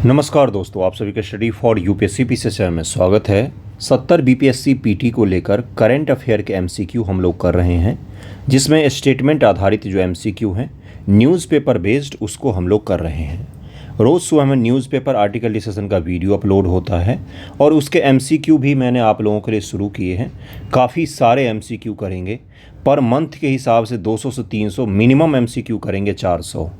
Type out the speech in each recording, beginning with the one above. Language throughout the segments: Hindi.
नमस्कार दोस्तों, आप सभी का study for UPSC PC channel में स्वागत है। 70 बीपीएससी पीटी को लेकर करंट अफेयर के एमसीक्यू हम लोग कर रहे हैं, जिसमें स्टेटमेंट आधारित जो एमसीक्यू हैं न्यूज़पेपर बेस्ड उसको हम लोग कर रहे हैं। रोज़ सुबह में न्यूज़पेपर आर्टिकल डिस्कशन का वीडियो अपलोड होता है और उसके एमसीक्यू भी मैंने आप लोगों के लिए शुरू किए हैं। काफ़ी सारे एमसीक्यू करेंगे, पर मंथ के हिसाब से 200 से 300 मिनिमम एमसीक्यू करेंगे। 400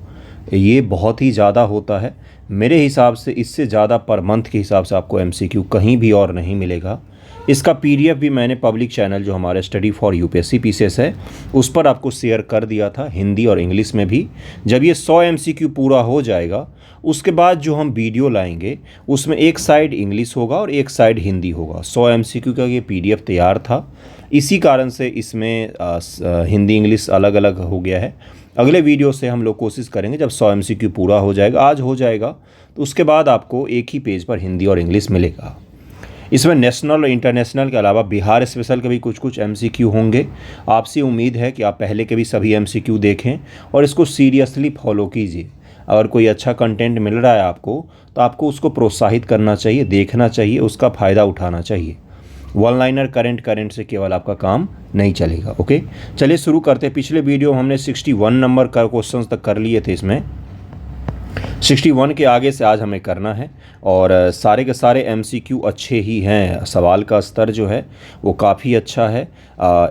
ये बहुत ही ज़्यादा होता है मेरे हिसाब से। इससे ज़्यादा पर मंथ के हिसाब से आपको एमसीक्यू कहीं भी और नहीं मिलेगा। इसका पीडीएफ भी मैंने पब्लिक चैनल जो हमारे स्टडी फॉर यूपीएससी पीसीएस है उस पर आपको शेयर कर दिया था, हिंदी और इंग्लिश में भी। जब ये 100 एमसीक्यू पूरा हो जाएगा उसके बाद जो हम वीडियो लाएंगे उसमें एक साइड इंग्लिश होगा और एक साइड हिंदी होगा। 100 एमसीक्यू का ये पीडीएफ तैयार था, इसी कारण से इसमें हिंदी इंग्लिश अलग अलग हो गया है। अगले वीडियो से हम लोग कोशिश करेंगे जब 100 एमसीक्यू पूरा हो जाएगा, आज हो जाएगा, तो उसके बाद आपको एक ही पेज पर हिंदी और इंग्लिश मिलेगा। इसमें नेशनल और इंटरनेशनल के अलावा बिहार स्पेशल के भी कुछ एमसीक्यू होंगे। आपसे उम्मीद है कि आप पहले के भी सभी एमसीक्यू देखें और इसको सीरियसली फॉलो कीजिए। अगर कोई अच्छा कंटेंट मिल रहा है आपको तो आपको उसको प्रोत्साहित करना चाहिए, देखना चाहिए, उसका फ़ायदा उठाना चाहिए। वन लाइनर करंट से केवल आपका काम नहीं चलेगा। ओके, चलिए शुरू करते हैं। पिछले वीडियो हमने 61 नंबर का क्वेश्चंस तक कर लिए थे, इसमें 61 के आगे से आज हमें करना है और सारे के सारे एमसीक्यू अच्छे ही हैं। सवाल का स्तर जो है वो काफ़ी अच्छा है।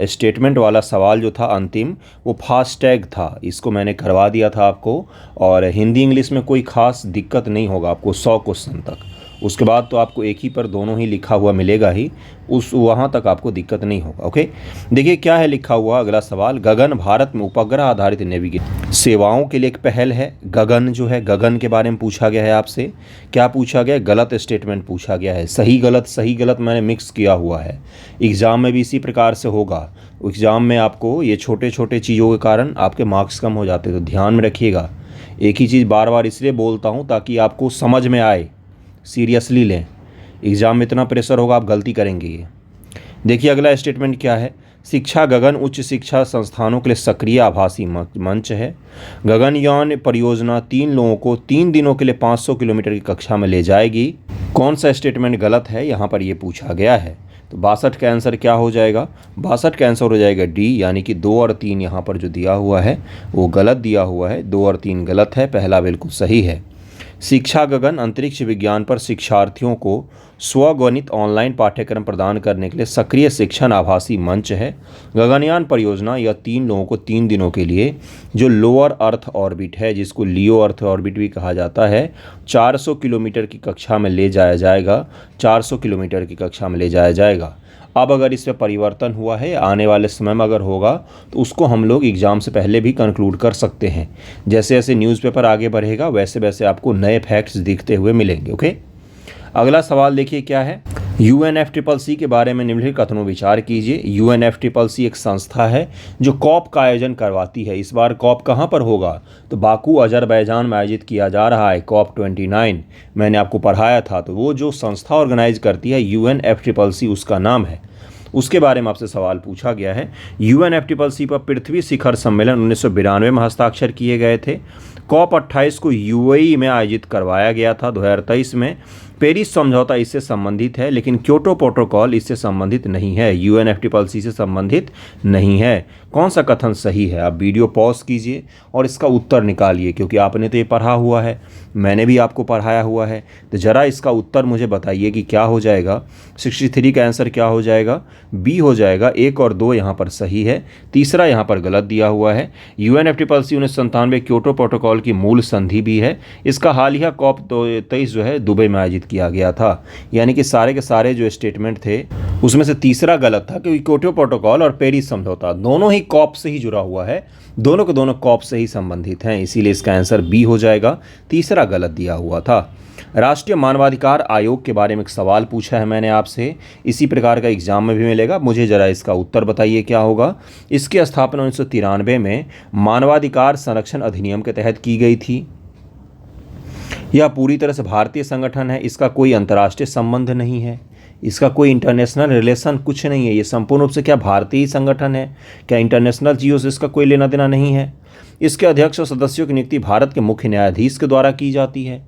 स्टेटमेंट वाला सवाल जो था अंतिम वो फास्टैग था, इसको मैंने करवा दिया था आपको। और हिंदी इंग्लिश में कोई ख़ास दिक्कत नहीं होगा आपको 100 क्वेश्चन तक। उसके बाद तो आपको एक ही पर दोनों ही लिखा हुआ मिलेगा ही, उस वहाँ तक आपको दिक्कत नहीं होगा। ओके, देखिए क्या है लिखा हुआ। अगला सवाल, गगन भारत में उपग्रह आधारित नेविगेशन सेवाओं के लिए एक पहल है। गगन जो है, गगन के बारे में पूछा गया है आपसे। क्या पूछा गया? गलत स्टेटमेंट पूछा गया है। सही गलत मैंने मिक्स किया हुआ है। एग्ज़ाम में भी इसी प्रकार से होगा। एग्ज़ाम में आपको ये छोटे छोटे चीज़ों के कारण आपके मार्क्स कम हो जाते, तो ध्यान में रखिएगा। एक ही चीज़ बार बार इसलिए बोलता हूँ ताकि आपको समझ में आए, सीरियसली लें। एग्ज़ाम में इतना प्रेशर होगा, आप गलती करेंगे। ये देखिए अगला स्टेटमेंट क्या है। शिक्षा गगन उच्च शिक्षा संस्थानों के लिए सक्रिय आभासी मंच है। गगनयान परियोजना 3 लोगों को 3 दिनों के लिए 500 किलोमीटर की कक्षा में ले जाएगी। कौन सा स्टेटमेंट गलत है यहाँ पर ये पूछा गया है। तो 62 का आंसर क्या हो जाएगा? 62 का आंसर हो जाएगा डी, यानी कि 2 और 3 यहाँ पर जो दिया हुआ है वो गलत दिया हुआ है। 2 और 3 गलत है, पहला बिल्कुल सही है। शिक्षा गगन अंतरिक्ष विज्ञान पर शिक्षार्थियों को स्वगणित ऑनलाइन पाठ्यक्रम प्रदान करने के लिए सक्रिय शिक्षण आभासी मंच है। गगनयान परियोजना यह 3 लोगों को 3 दिनों के लिए जो लोअर अर्थ ऑर्बिट है, जिसको लियो अर्थ ऑर्बिट भी कहा जाता है, 400 किलोमीटर की कक्षा में ले जाया जाएगा। 400 किलोमीटर की कक्षा में ले जाया जाएगा। अब अगर इसमें परिवर्तन हुआ है, आने वाले समय में अगर होगा तो उसको हम लोग एग्ज़ाम से पहले भी कंक्लूड कर सकते हैं। जैसे जैसे न्यूज़पेपर आगे बढ़ेगा वैसे वैसे आपको नए फैक्ट्स दिखते हुए मिलेंगे। ओके, अगला सवाल देखिए क्या है। UNFCCC के बारे में निम्नलिखित कथनों विचार कीजिए। UNFCCC एक संस्था है जो कॉप का आयोजन करवाती है। इस बार कॉप कहाँ पर होगा? तो बाकू अजरबैजान में आयोजित किया जा रहा है। COP 29 मैंने आपको पढ़ाया था। तो वो जो संस्था ऑर्गेनाइज करती है UNFCCC उसका नाम है। उसके बारे में आपसे सवाल पूछा गया है। UNFCCC पर पृथ्वी शिखर सम्मेलन 1992 में हस्ताक्षर किए गए थे। COP 28 को UAE में आयोजित करवाया गया था 2023 में। पेरिस समझौता इससे संबंधित है, लेकिन क्योटो प्रोटोकॉल इससे संबंधित नहीं है। UNFCCC से संबंधित नहीं है। कौन सा कथन सही है? आप वीडियो पॉज कीजिए और इसका उत्तर निकालिए, क्योंकि आपने तो ये पढ़ा हुआ है, मैंने भी आपको पढ़ाया हुआ है। तो ज़रा इसका उत्तर मुझे बताइए कि क्या हो जाएगा। 63 का आंसर क्या हो जाएगा? बी हो जाएगा। 1 और 2 यहाँ पर सही है, तीसरा यहाँ पर गलत दिया हुआ है। UNFCCC 1997 क्योटो प्रोटोकॉल की मूल संधि भी है। इसका हालिया COP 23 जो है दुबई में आयोजित किया गया था। यानी कि सारे के सारे जो स्टेटमेंट थे उसमें से तीसरा गलत था, क्योंकि क्योटो प्रोटोकॉल और पेरिस समझौता दोनों ही COP से ही जुड़ा हुआ है, दोनों के दोनों COP से ही संबंधित हैं। इसीलिए इसका आंसर बी हो जाएगा, तीसरा गलत दिया हुआ था। राष्ट्रीय मानवाधिकार आयोग के बारे में एक सवाल पूछा है मैंने आपसे, इसी प्रकार का एग्जाम में भी मिलेगा। मुझे ज़रा इसका उत्तर बताइए क्या होगा। इसकी स्थापना 1993 में मानवाधिकार संरक्षण अधिनियम के तहत की गई थी। यह पूरी तरह से भारतीय संगठन है, इसका कोई अंतर्राष्ट्रीय संबंध नहीं है, इसका कोई इंटरनेशनल रिलेशन कुछ नहीं है। ये संपूर्ण रूप से क्या भारतीय संगठन है, क्या इंटरनेशनल चीज़ों से इसका कोई लेना देना नहीं है। इसके अध्यक्ष और सदस्यों की नियुक्ति भारत के मुख्य न्यायाधीश के द्वारा की जाती है।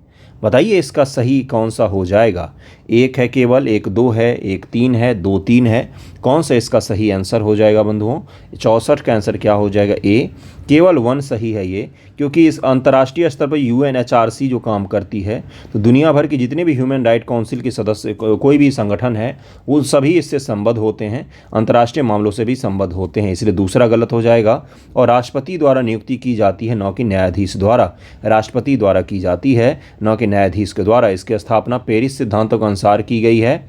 बताइए इसका सही कौन सा हो जाएगा। एक है केवल, एक दो है, एक तीन है, दो तीन है। कौन सा इसका सही आंसर हो जाएगा बंधुओं? 64 का आंसर क्या हो जाएगा? ए। केवल 1 सही है ये, क्योंकि इस अंतर्राष्ट्रीय स्तर पर UNHRC जो काम करती है, तो दुनिया भर के जितने भी ह्यूमन राइट काउंसिल के सदस्य कोई भी संगठन है वो सभी इससे संबद्ध होते हैं, अंतर्राष्ट्रीय मामलों से भी संबद्ध होते हैं, इसलिए दूसरा गलत हो जाएगा। और राष्ट्रपति द्वारा नियुक्ति की जाती है, न कि न्यायाधीश द्वारा। राष्ट्रपति द्वारा की जाती है, न कि न्यायाधीश के द्वारा। इसकी स्थापना पेरिस सिद्धांतों के अनुसार की गई है,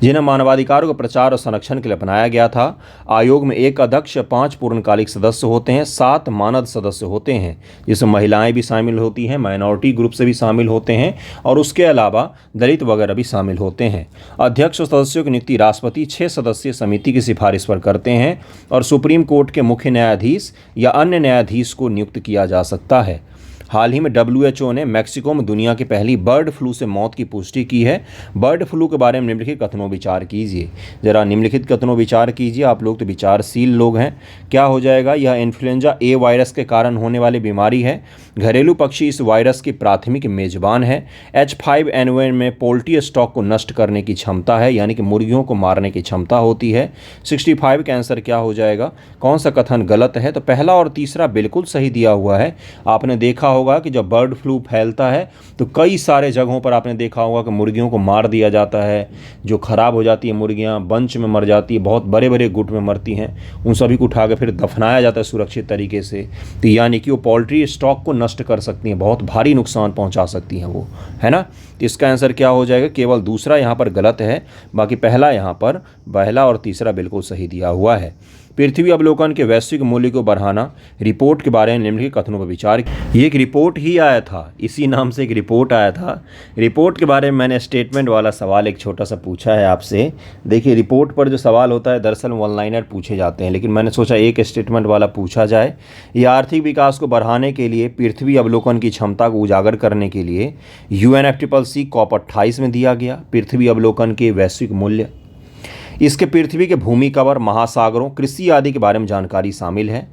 जिन्हें मानवाधिकारों के प्रचार और संरक्षण के लिए अपनाया गया था। आयोग में एक अध्यक्ष, 5 पूर्णकालिक सदस्य होते हैं, 7 मानद सदस्य होते हैं, जिसमें महिलाएं भी शामिल होती हैं, माइनॉरिटी ग्रुप से भी शामिल होते हैं, और उसके अलावा दलित वगैरह भी शामिल होते हैं। अध्यक्ष और सदस्यों की नियुक्ति राष्ट्रपति 6 सदस्यीय समिति की सिफारिश पर करते हैं, और सुप्रीम कोर्ट के मुख्य न्यायाधीश या अन्य न्यायाधीश को नियुक्त किया जा सकता है। हाल ही में WHO ने मैक्सिको में दुनिया की पहली बर्ड फ्लू से मौत की पुष्टि की है। बर्ड फ्लू के बारे में निम्नलिखित कथनों विचार कीजिए। जरा निम्नलिखित कथनों विचार कीजिए, आप लोग तो विचारशील लोग हैं। क्या हो जाएगा? यह इन्फ्लुएंजा ए वायरस के कारण होने वाली बीमारी है। घरेलू पक्षी इस वायरस की प्राथमिक मेजबान है। H5N1 में पोल्ट्री स्टॉक को नष्ट करने की क्षमता है, यानी कि मुर्गियों को मारने की क्षमता होती है। 65 का आंसर क्या हो जाएगा? कौन सा कथन गलत है? तो पहला और तीसरा बिल्कुल सही दिया हुआ है। आपने देखा होगा कि जब बर्ड फ्लू फैलता है तो कई सारे जगहों पर आपने देखा होगा कि मुर्गियों को मार दिया जाता है, जो खराब हो जाती है मुर्गियां, बंच में मर जाती है, बहुत बड़े बड़े गुट में मरती हैं, उन सभी को उठा के फिर दफनाया जाता है सुरक्षित तरीके से। तो यानी कि वो पोल्ट्री स्टॉक को नष्ट कर सकती हैं, बहुत भारी नुकसान पहुंचा सकती हैं वो, है ना। तो इसका आंसर क्या हो जाएगा? केवल दूसरा यहाँ पर गलत है, बाकी पहला यहाँ पर, पहला और तीसरा बिल्कुल सही दिया हुआ है। पृथ्वी अवलोकन के वैश्विक मूल्य को बढ़ाना रिपोर्ट के बारे में निम्नलिखित कथनों पर विचार। ये एक रिपोर्ट ही आया था, इसी नाम से एक रिपोर्ट आया था। रिपोर्ट के बारे में मैंने स्टेटमेंट वाला सवाल एक छोटा सा पूछा है आपसे। देखिए रिपोर्ट पर जो सवाल होता है दरअसल वन लाइनर पूछे जाते हैं, लेकिन मैंने सोचा एक स्टेटमेंट वाला पूछा जाए। ये आर्थिक विकास को बढ़ाने के लिए पृथ्वी अवलोकन की क्षमता को उजागर करने के लिए UNFCCC COP28 में दिया गया पृथ्वी अवलोकन के वैश्विक मूल्य। इसके पृथ्वी के भूमि कवर, महासागरों, कृषि आदि के बारे में जानकारी शामिल है।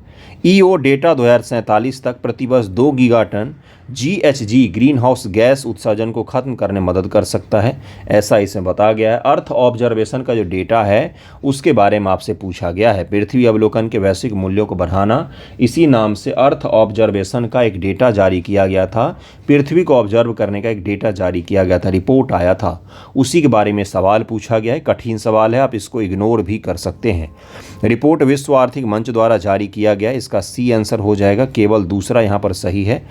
EO डेटा 2047 तक प्रतिवर्ष 2 gigaton GHG green house gas उत्सर्जन को खत्म करने में मदद कर सकता है, ऐसा इसमें बताया गया है। अर्थ ऑब्जर्वेशन का जो डेटा है उसके बारे में आपसे पूछा गया है। पृथ्वी अवलोकन के वैश्विक मूल्यों को बढ़ाना, इसी नाम से अर्थ ऑब्जर्वेशन का एक डेटा जारी किया गया था, पृथ्वी को ऑब्जर्व करने का एक डेटा जारी किया गया था, रिपोर्ट आया था, उसी के बारे में सवाल पूछा गया है। कठिन सवाल है, आप इसको इग्नोर भी कर सकते हैं। रिपोर्ट विश्व आर्थिक मंच द्वारा जारी किया गया, इसका सी आंसर हो जाएगा, केवल दूसरा यहाँ पर सही है।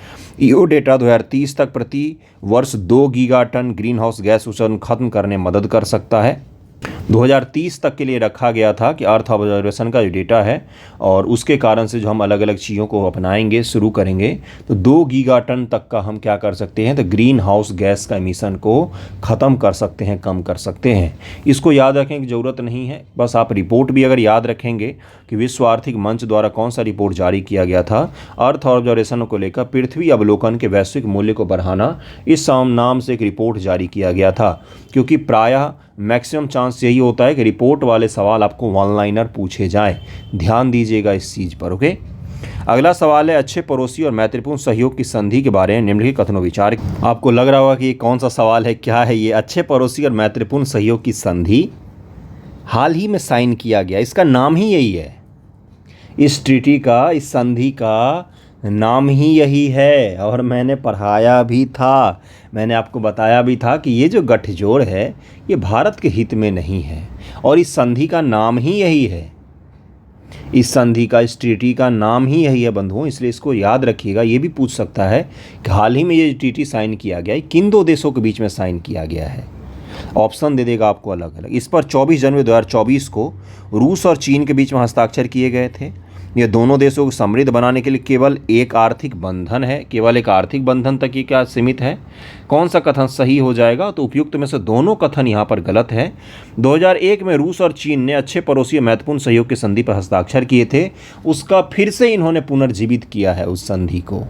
EO डेटा 2030 तक प्रति वर्ष 2 गीगाटन ग्रीन हाउस गैस उत्सर्जन खत्म करने में मदद कर सकता है। 2030 तक के लिए रखा गया था कि अर्थ ऑब्जर्वेशन का जो डेटा है और उसके कारण से जो हम अलग अलग चीज़ों को अपनाएंगे, शुरू करेंगे, तो 2 गीगाटन तक का हम क्या कर सकते हैं, तो ग्रीन हाउस गैस का एमिशन को ख़त्म कर सकते हैं, कम कर सकते हैं। इसको याद रखने की ज़रूरत नहीं है, बस आप रिपोर्ट भी अगर याद रखेंगे कि विश्व आर्थिक मंच द्वारा कौन सा रिपोर्ट जारी किया गया था अर्थ ऑब्जर्वेशन को लेकर, पृथ्वी अवलोकन के वैश्विक मूल्य को बढ़ाना, इस नाम से एक रिपोर्ट जारी किया गया था। क्योंकि प्रायः मैक्सिमम चांस यही होता है कि रिपोर्ट वाले सवाल आपको वन लाइनर पूछे जाएं, ध्यान दीजिएगा इस चीज़ पर। ओके, अगला सवाल है अच्छे पड़ोसी और मैत्रीपूर्ण सहयोग की संधि के बारे में निम्नलिखित कथनों विचार। आपको लग रहा होगा कि ये कौन सा सवाल है, क्या है ये? अच्छे पड़ोसी और मैत्रीपूर्ण सहयोग की संधि हाल ही में साइन किया गया, इसका नाम ही यही है, इस ट्रीटी का, इस संधि का नाम ही यही है। और मैंने पढ़ाया भी था, मैंने आपको बताया भी था कि ये जो गठजोड़ है ये भारत के हित में नहीं है, और इस संधि का नाम ही यही है, इस संधि का, इस ट्रीटी का नाम ही यही है बंधुओं, इसलिए इसको याद रखिएगा। ये भी पूछ सकता है कि हाल ही में ये ट्रीटी साइन किया गया है, किन 2 देशों के बीच में साइन किया गया है, ऑप्शन दे देगा आपको अलग अलग। इस पर 24 जनवरी 2024 को रूस और चीन के बीच में हस्ताक्षर किए गए थे। ये दोनों देशों को समृद्ध बनाने के लिए केवल एक आर्थिक बंधन है, केवल एक आर्थिक बंधन तक ही क्या सीमित है? कौन सा कथन सही हो जाएगा? तो उपयुक्त में से दोनों कथन यहाँ पर गलत है। 2001 में रूस और चीन ने अच्छे पड़ोसी और महत्वपूर्ण सहयोग की संधि पर हस्ताक्षर किए थे, उसका फिर से इन्होंने पुनर्जीवित किया है उस संधि को,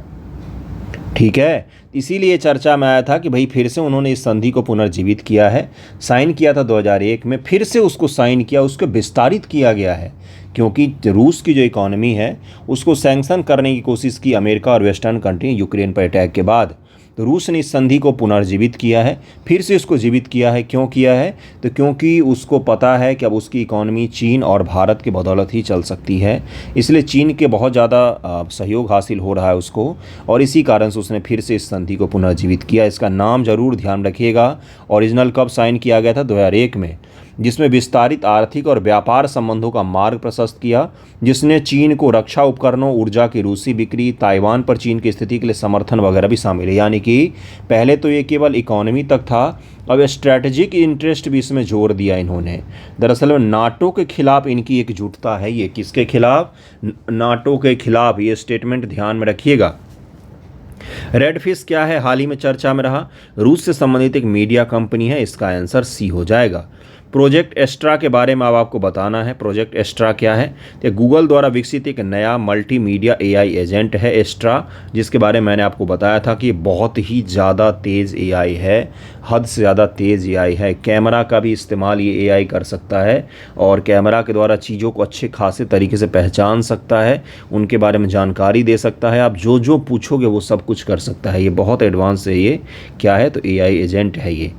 ठीक है। इसीलिए चर्चा में आया था कि भाई फिर से उन्होंने इस संधि को पुनर्जीवित किया है, साइन किया था 2001 में, फिर से उसको साइन किया, उसको विस्तारित किया गया है, क्योंकि रूस की जो इकॉनमी है उसको सैंक्शन करने की कोशिश की अमेरिका और वेस्टर्न कंट्री यूक्रेन पर अटैक के बाद। तो रूस ने इस संधि को पुनर्जीवित किया है, फिर से इसको जीवित किया है। क्यों किया है? तो क्योंकि उसको पता है कि अब उसकी इकॉनमी चीन और भारत की बदौलत ही चल सकती है, इसलिए चीन के बहुत ज़्यादा सहयोग हासिल हो रहा है उसको, और इसी कारण से उसने फिर से इस संधि को पुनर्जीवित किया। इसका नाम ज़रूर ध्यान रखिएगा। ओरिजिनल कब साइन किया गया था? 2001 में, जिसमें विस्तारित आर्थिक और व्यापार संबंधों का मार्ग प्रशस्त किया, जिसने चीन को रक्षा उपकरणों, ऊर्जा की रूसी बिक्री, ताइवान पर चीन की स्थिति के लिए समर्थन वगैरह भी शामिल है। यानी कि पहले तो ये केवल इकोनॉमी तक था, अब स्ट्रैटेजिक इंटरेस्ट भी इसमें जोड़ दिया इन्होंने। दरअसल में नाटो के खिलाफ इनकी एकजुटता है। ये किसके खिलाफ? नाटो के खिलाफ। ये स्टेटमेंट ध्यान में रखिएगा। रेडफिश क्या है? हाल ही में चर्चा में रहा, रूस से संबंधित एक मीडिया कंपनी है। इसका आंसर सी हो जाएगा। प्रोजेक्ट एस्ट्रा के बारे में अब आपको बताना है। प्रोजेक्ट एस्ट्रा क्या है? तो गूगल द्वारा विकसित एक नया मल्टीमीडिया एआई एजेंट है एस्ट्रा, जिसके बारे में मैंने आपको बताया था कि बहुत ही ज़्यादा तेज़ एआई है, हद से ज़्यादा तेज़ एआई है। कैमरा का भी इस्तेमाल ये एआई कर सकता है और कैमरा के द्वारा चीज़ों को अच्छे खासे तरीके से पहचान सकता है, उनके बारे में जानकारी दे सकता है। आप जो जो पूछोगे वो सब कुछ कर सकता है। ये बहुत एडवांस है। ये क्या है? तो एआई एजेंट है ये।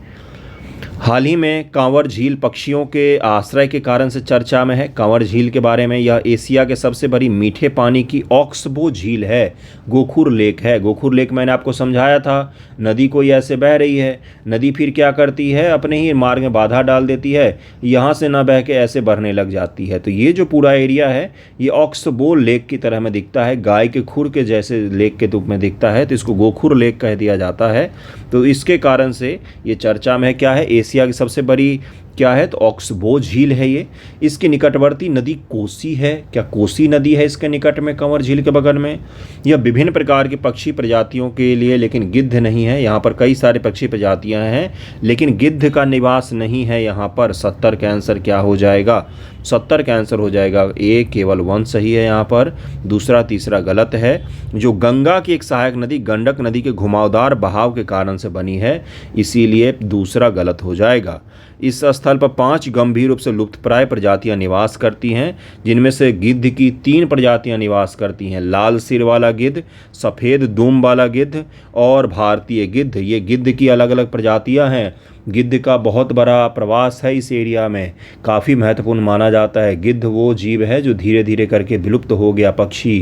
हाल ही में कांवर झील पक्षियों के आश्रय के कारण से चर्चा में है। कांवर झील के बारे में, यह एशिया के सबसे बड़ी मीठे पानी की ऑक्सबो झील है, गोखुर लेक है। गोखुर लेक मैंने आपको समझाया था, नदी कोई ऐसे बह रही है, नदी फिर क्या करती है? अपने ही मार्ग में बाधा डाल देती है, यहाँ से ना बह के ऐसे बढ़ने लग जाती है। तो ये जो पूरा एरिया है ये ऑक्सबो लेक की तरह में दिखता है, गाय के खुर के जैसे लेक के रूप में दिखता है, तो इसको गोखुर लेक कह दिया जाता है। तो इसके कारण से ये चर्चा में है। क्या है? एशिया की सबसे बड़ी क्या है? तो ऑक्सबो झील है ये। इसके निकटवर्ती नदी कोसी है। क्या कोसी नदी है इसके निकट में, कंवर झील के बगल में? यह विभिन्न प्रकार के पक्षी प्रजातियों के लिए, लेकिन गिद्ध नहीं है। यहाँ पर कई सारे पक्षी प्रजातियाँ हैं, लेकिन गिद्ध का निवास नहीं है यहाँ पर। 70 का आंसर क्या हो जाएगा? 70 का आंसर हो जाएगा ए, केवल 1 सही है यहाँ पर। दूसरा तीसरा गलत है। जो गंगा की एक सहायक नदी गंडक नदी के घुमावदार बहाव के कारण से बनी है, इसीलिए दूसरा गलत हो जाएगा। इस स्थल पर 5 गंभीर रूप से लुप्तप्राय प्रजातियां निवास करती हैं, जिनमें से गिद्ध की 3 प्रजातियां निवास करती हैं, लाल सिर वाला गिद्ध, सफ़ेद दुम वाला गिद्ध और भारतीय गिद्ध। ये गिद्ध की अलग अलग प्रजातियां हैं। गिद्ध का बहुत बड़ा प्रवास है इस एरिया में, काफ़ी महत्वपूर्ण माना जाता है। गिद्ध वो जीव है जो धीरे धीरे करके विलुप्त हो गया पक्षी।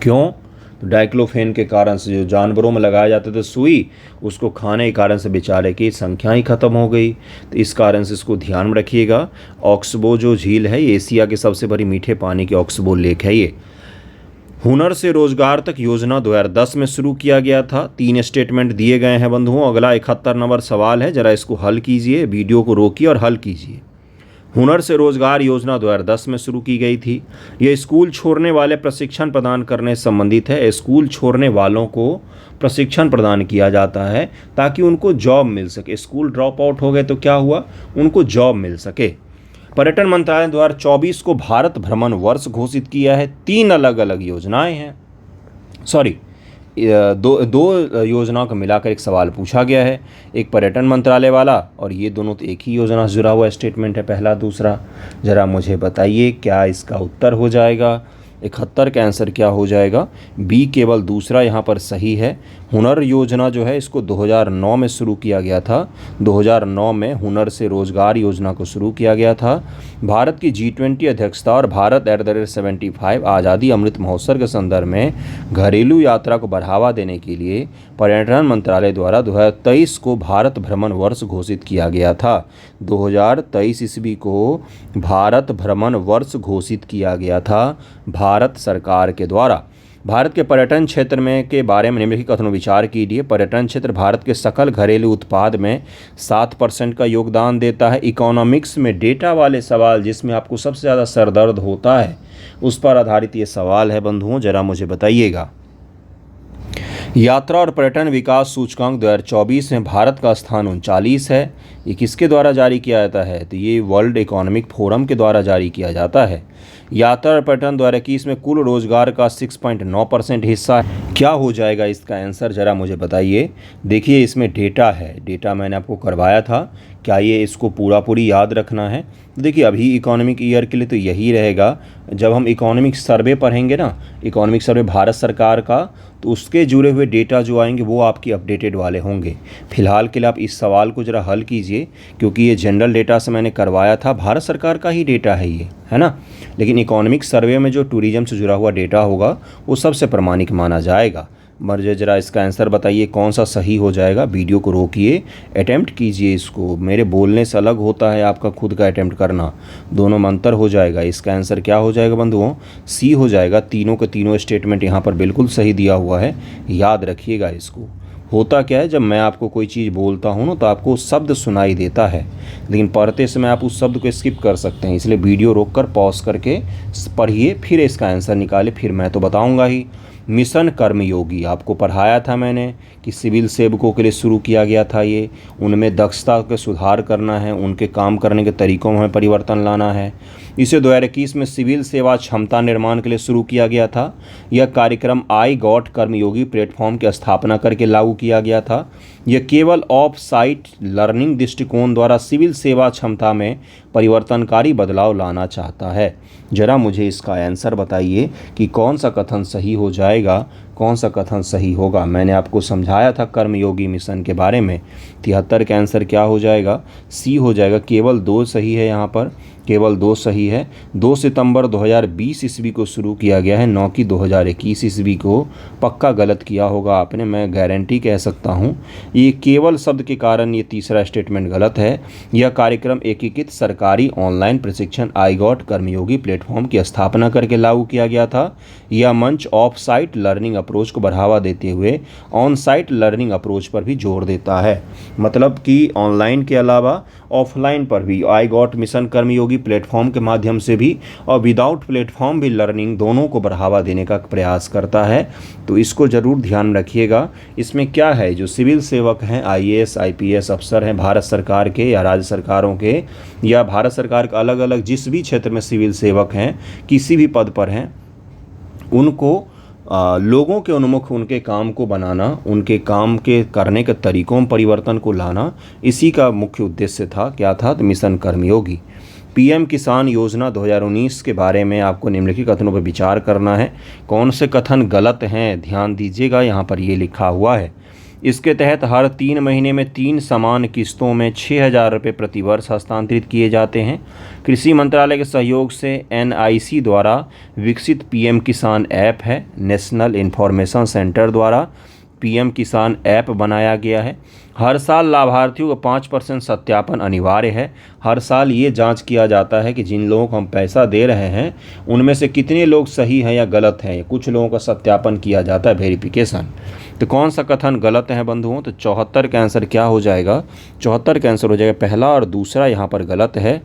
क्यों? तो डाइक्लोफेन के कारण से, जो जानवरों में लगाए जाते थे सुई, उसको खाने के कारण से बेचारे की संख्या ही खत्म हो गई। तो इस कारण से इसको ध्यान में रखिएगा। ऑक्सबो जो झील है ये एशिया की सबसे बड़ी मीठे पानी की ऑक्सबो लेक है ये। हुनर से रोजगार तक योजना 2010 में शुरू किया गया था। 3 स्टेटमेंट दिए गए हैं बंधुओं। अगला 71 नंबर सवाल है, जरा इसको हल कीजिए, वीडियो को रोकिए और हल कीजिए। हुनर से रोजगार योजना 2010 में शुरू की गई थी। ये स्कूल छोड़ने वाले प्रशिक्षण प्रदान करने से संबंधित है। स्कूल छोड़ने वालों को प्रशिक्षण प्रदान किया जाता है ताकि उनको जॉब मिल सके। स्कूल ड्रॉप आउट हो गए तो क्या हुआ? उनको जॉब मिल सके। पर्यटन मंत्रालय द्वारा 24 को भारत भ्रमण वर्ष घोषित किया है। 3 अलग अलग योजनाएं हैं, दो योजनाओं को मिलाकर एक सवाल पूछा गया है, एक पर्यटन मंत्रालय वाला, और ये दोनों तो एक ही योजना से जुड़ा हुआ स्टेटमेंट है, पहला दूसरा। ज़रा मुझे बताइए क्या इसका उत्तर हो जाएगा? 71 का आंसर क्या हो जाएगा? बी, केवल दूसरा यहाँ पर सही है। हुनर योजना जो है इसको 2009 में शुरू किया गया था। 2009 में हुनर से रोजगार योजना को शुरू किया गया था। भारत की G20 अध्यक्षता और भारत @75 आज़ादी अमृत महोत्सव के संदर्भ में घरेलू यात्रा को बढ़ावा देने के लिए पर्यटन मंत्रालय द्वारा 2023 को भारत भ्रमण वर्ष घोषित किया गया था। 2023 ईस्वी को भारत भ्रमण वर्ष घोषित किया गया था भारत सरकार के द्वारा। भारत के पर्यटन क्षेत्र में के बारे में निम्नलिखित कथनों विचार कीजिए। पर्यटन क्षेत्र भारत के सकल घरेलू उत्पाद में 7% का योगदान देता है। इकोनॉमिक्स में डेटा वाले सवाल जिसमें आपको सबसे ज़्यादा सरदर्द होता है, उस पर आधारित ये सवाल है बंधुओं, ज़रा मुझे बताइएगा। यात्रा और पर्यटन विकास सूचकांक 2024 में भारत का स्थान 39 है। ये किसके द्वारा जारी किया जाता है? तो ये वर्ल्ड इकोनॉमिक फोरम के द्वारा जारी किया जाता है। यात्रा और पर्यटन 2021 में कुल रोजगार का 6.9% हिस्सा है। क्या हो जाएगा इसका आंसर? ज़रा मुझे बताइए। देखिए इसमें डेटा है, डेटा मैंने आपको करवाया था क्या ये इसको पूरी याद रखना है? तो देखिए अभी इकोनॉमिक ईयर के लिए तो यही रहेगा। जब हम इकोनॉमिक सर्वे पढ़ेंगे ना, इकोनॉमिक सर्वे भारत सरकार का, तो उसके जुड़े हुए डेटा जो आएंगे वो आपकी अपडेटेड वाले होंगे। फिलहाल के लिए आप इस सवाल को ज़रा हल कीजिए, क्योंकि ये जनरल डेटा से मैंने करवाया था, भारत सरकार का ही डेटा है ये, है ना। लेकिन इकोनॉमिक सर्वे में जो टूरिज़्म से जुड़ा हुआ डेटा होगा वो सबसे प्रामाणिक माना जाएगा। मर्जे ज़रा इसका आंसर बताइए कौन सा सही हो जाएगा। वीडियो को रोकिए, अटैम्प्ट कीजिए इसको। मेरे बोलने से अलग होता है आपका खुद का अटैम्प्ट करना, दोनों में अंतर हो जाएगा। इसका आंसर क्या हो जाएगा बंधुओं? सी हो जाएगा। तीनों के तीनों स्टेटमेंट यहाँ पर बिल्कुल सही दिया हुआ है, याद रखिएगा इसको। होता क्या है, जब मैं आपको कोई चीज़ बोलता हूँ ना तो आपको शब्द सुनाई देता है, लेकिन पढ़ते समय आप उस शब्द को स्किप कर सकते हैं। इसलिए वीडियो रोककर पॉज करके पढ़िए, फिर इसका आंसर निकालिए, फिर मैं तो बताऊँगा ही। मिशन कर्मयोगी आपको पढ़ाया था मैंने कि सिविल सेवकों के लिए शुरू किया गया था ये। उनमें दक्षता के सुधार करना है, उनके काम करने के तरीक़ों में परिवर्तन लाना है। इसे 2021 में सिविल सेवा क्षमता निर्माण के लिए शुरू किया गया था। यह कार्यक्रम आई गॉट कर्मयोगी प्लेटफॉर्म की स्थापना करके लागू किया गया था। यह केवल ऑफ साइट लर्निंग दृष्टिकोण द्वारा सिविल सेवा क्षमता में परिवर्तनकारी बदलाव लाना चाहता है। ज़रा मुझे इसका आंसर बताइए कि कौन सा कथन सही हो जाएगा, कौन सा कथन सही होगा। मैंने आपको समझाया था कर्मयोगी मिशन के बारे में। 73 का आंसर क्या हो जाएगा? सी हो जाएगा। केवल 2 सही है, यहाँ पर केवल 2 सही है। 2 सितंबर 2020 ईस्वी को शुरू किया गया है, 9 की 2021 ईस्वी को। पक्का गलत किया होगा आपने, मैं गारंटी कह सकता हूँ। ये केवल शब्द के कारण ये तीसरा स्टेटमेंट गलत है। यह कार्यक्रम एकीकृत सरकारी ऑनलाइन प्रशिक्षण आई गॉट कर्मयोगी प्लेटफॉर्म की स्थापना करके लागू किया गया था। यह मंच ऑफ साइट लर्निंग अप्रोच को बढ़ावा देते हुए ऑन साइट लर्निंग अप्रोच पर भी जोर देता है। मतलब कि ऑनलाइन के अलावा ऑफलाइन पर भी I got mission Karmayogi platform के माध्यम से भी और विदाउट प्लेटफॉर्म भी लर्निंग दोनों को बढ़ावा देने का प्रयास करता है। तो इसको ज़रूर ध्यान रखिएगा। इसमें क्या है, जो सिविल सेवक हैं, आईएएस आईपीएस अफसर हैं भारत सरकार के या राज्य सरकारों के या भारत सरकार के अलग अलग जिस भी क्षेत्र में सिविल सेवक हैं, किसी भी पद पर हैं, उनको लोगों के उन्मुख उनके काम को बनाना, उनके काम के करने के तरीक़ों में परिवर्तन को लाना, इसी का मुख्य उद्देश्य था। क्या था? तो मिशन कर्मयोगी। पीएम किसान योजना 2019 के बारे में आपको निम्नलिखित कथनों पर विचार करना है। कौन से कथन गलत हैं ध्यान दीजिएगा, यहाँ पर ये लिखा हुआ है। इसके तहत हर 3 महीने में 3 समान किस्तों में 6,000 रुपये प्रतिवर्ष हस्तांतरित किए जाते हैं। कृषि मंत्रालय के सहयोग से एनआईसी द्वारा विकसित पीएम किसान ऐप है। नेशनल इन्फॉर्मेशन सेंटर द्वारा पीएम किसान ऐप बनाया गया है। हर साल लाभार्थियों को 5% सत्यापन अनिवार्य है। हर साल ये जांच किया जाता है कि जिन लोगों को हम पैसा दे रहे हैं उनमें से कितने लोग सही हैं या गलत हैं। कुछ लोगों का सत्यापन किया जाता है, वेरिफिकेशन। तो कौन सा कथन गलत है बंधुओं? तो 74 का आंसर क्या हो जाएगा? 74 का आंसर हो जाएगा पहला और दूसरा यहाँ पर गलत है।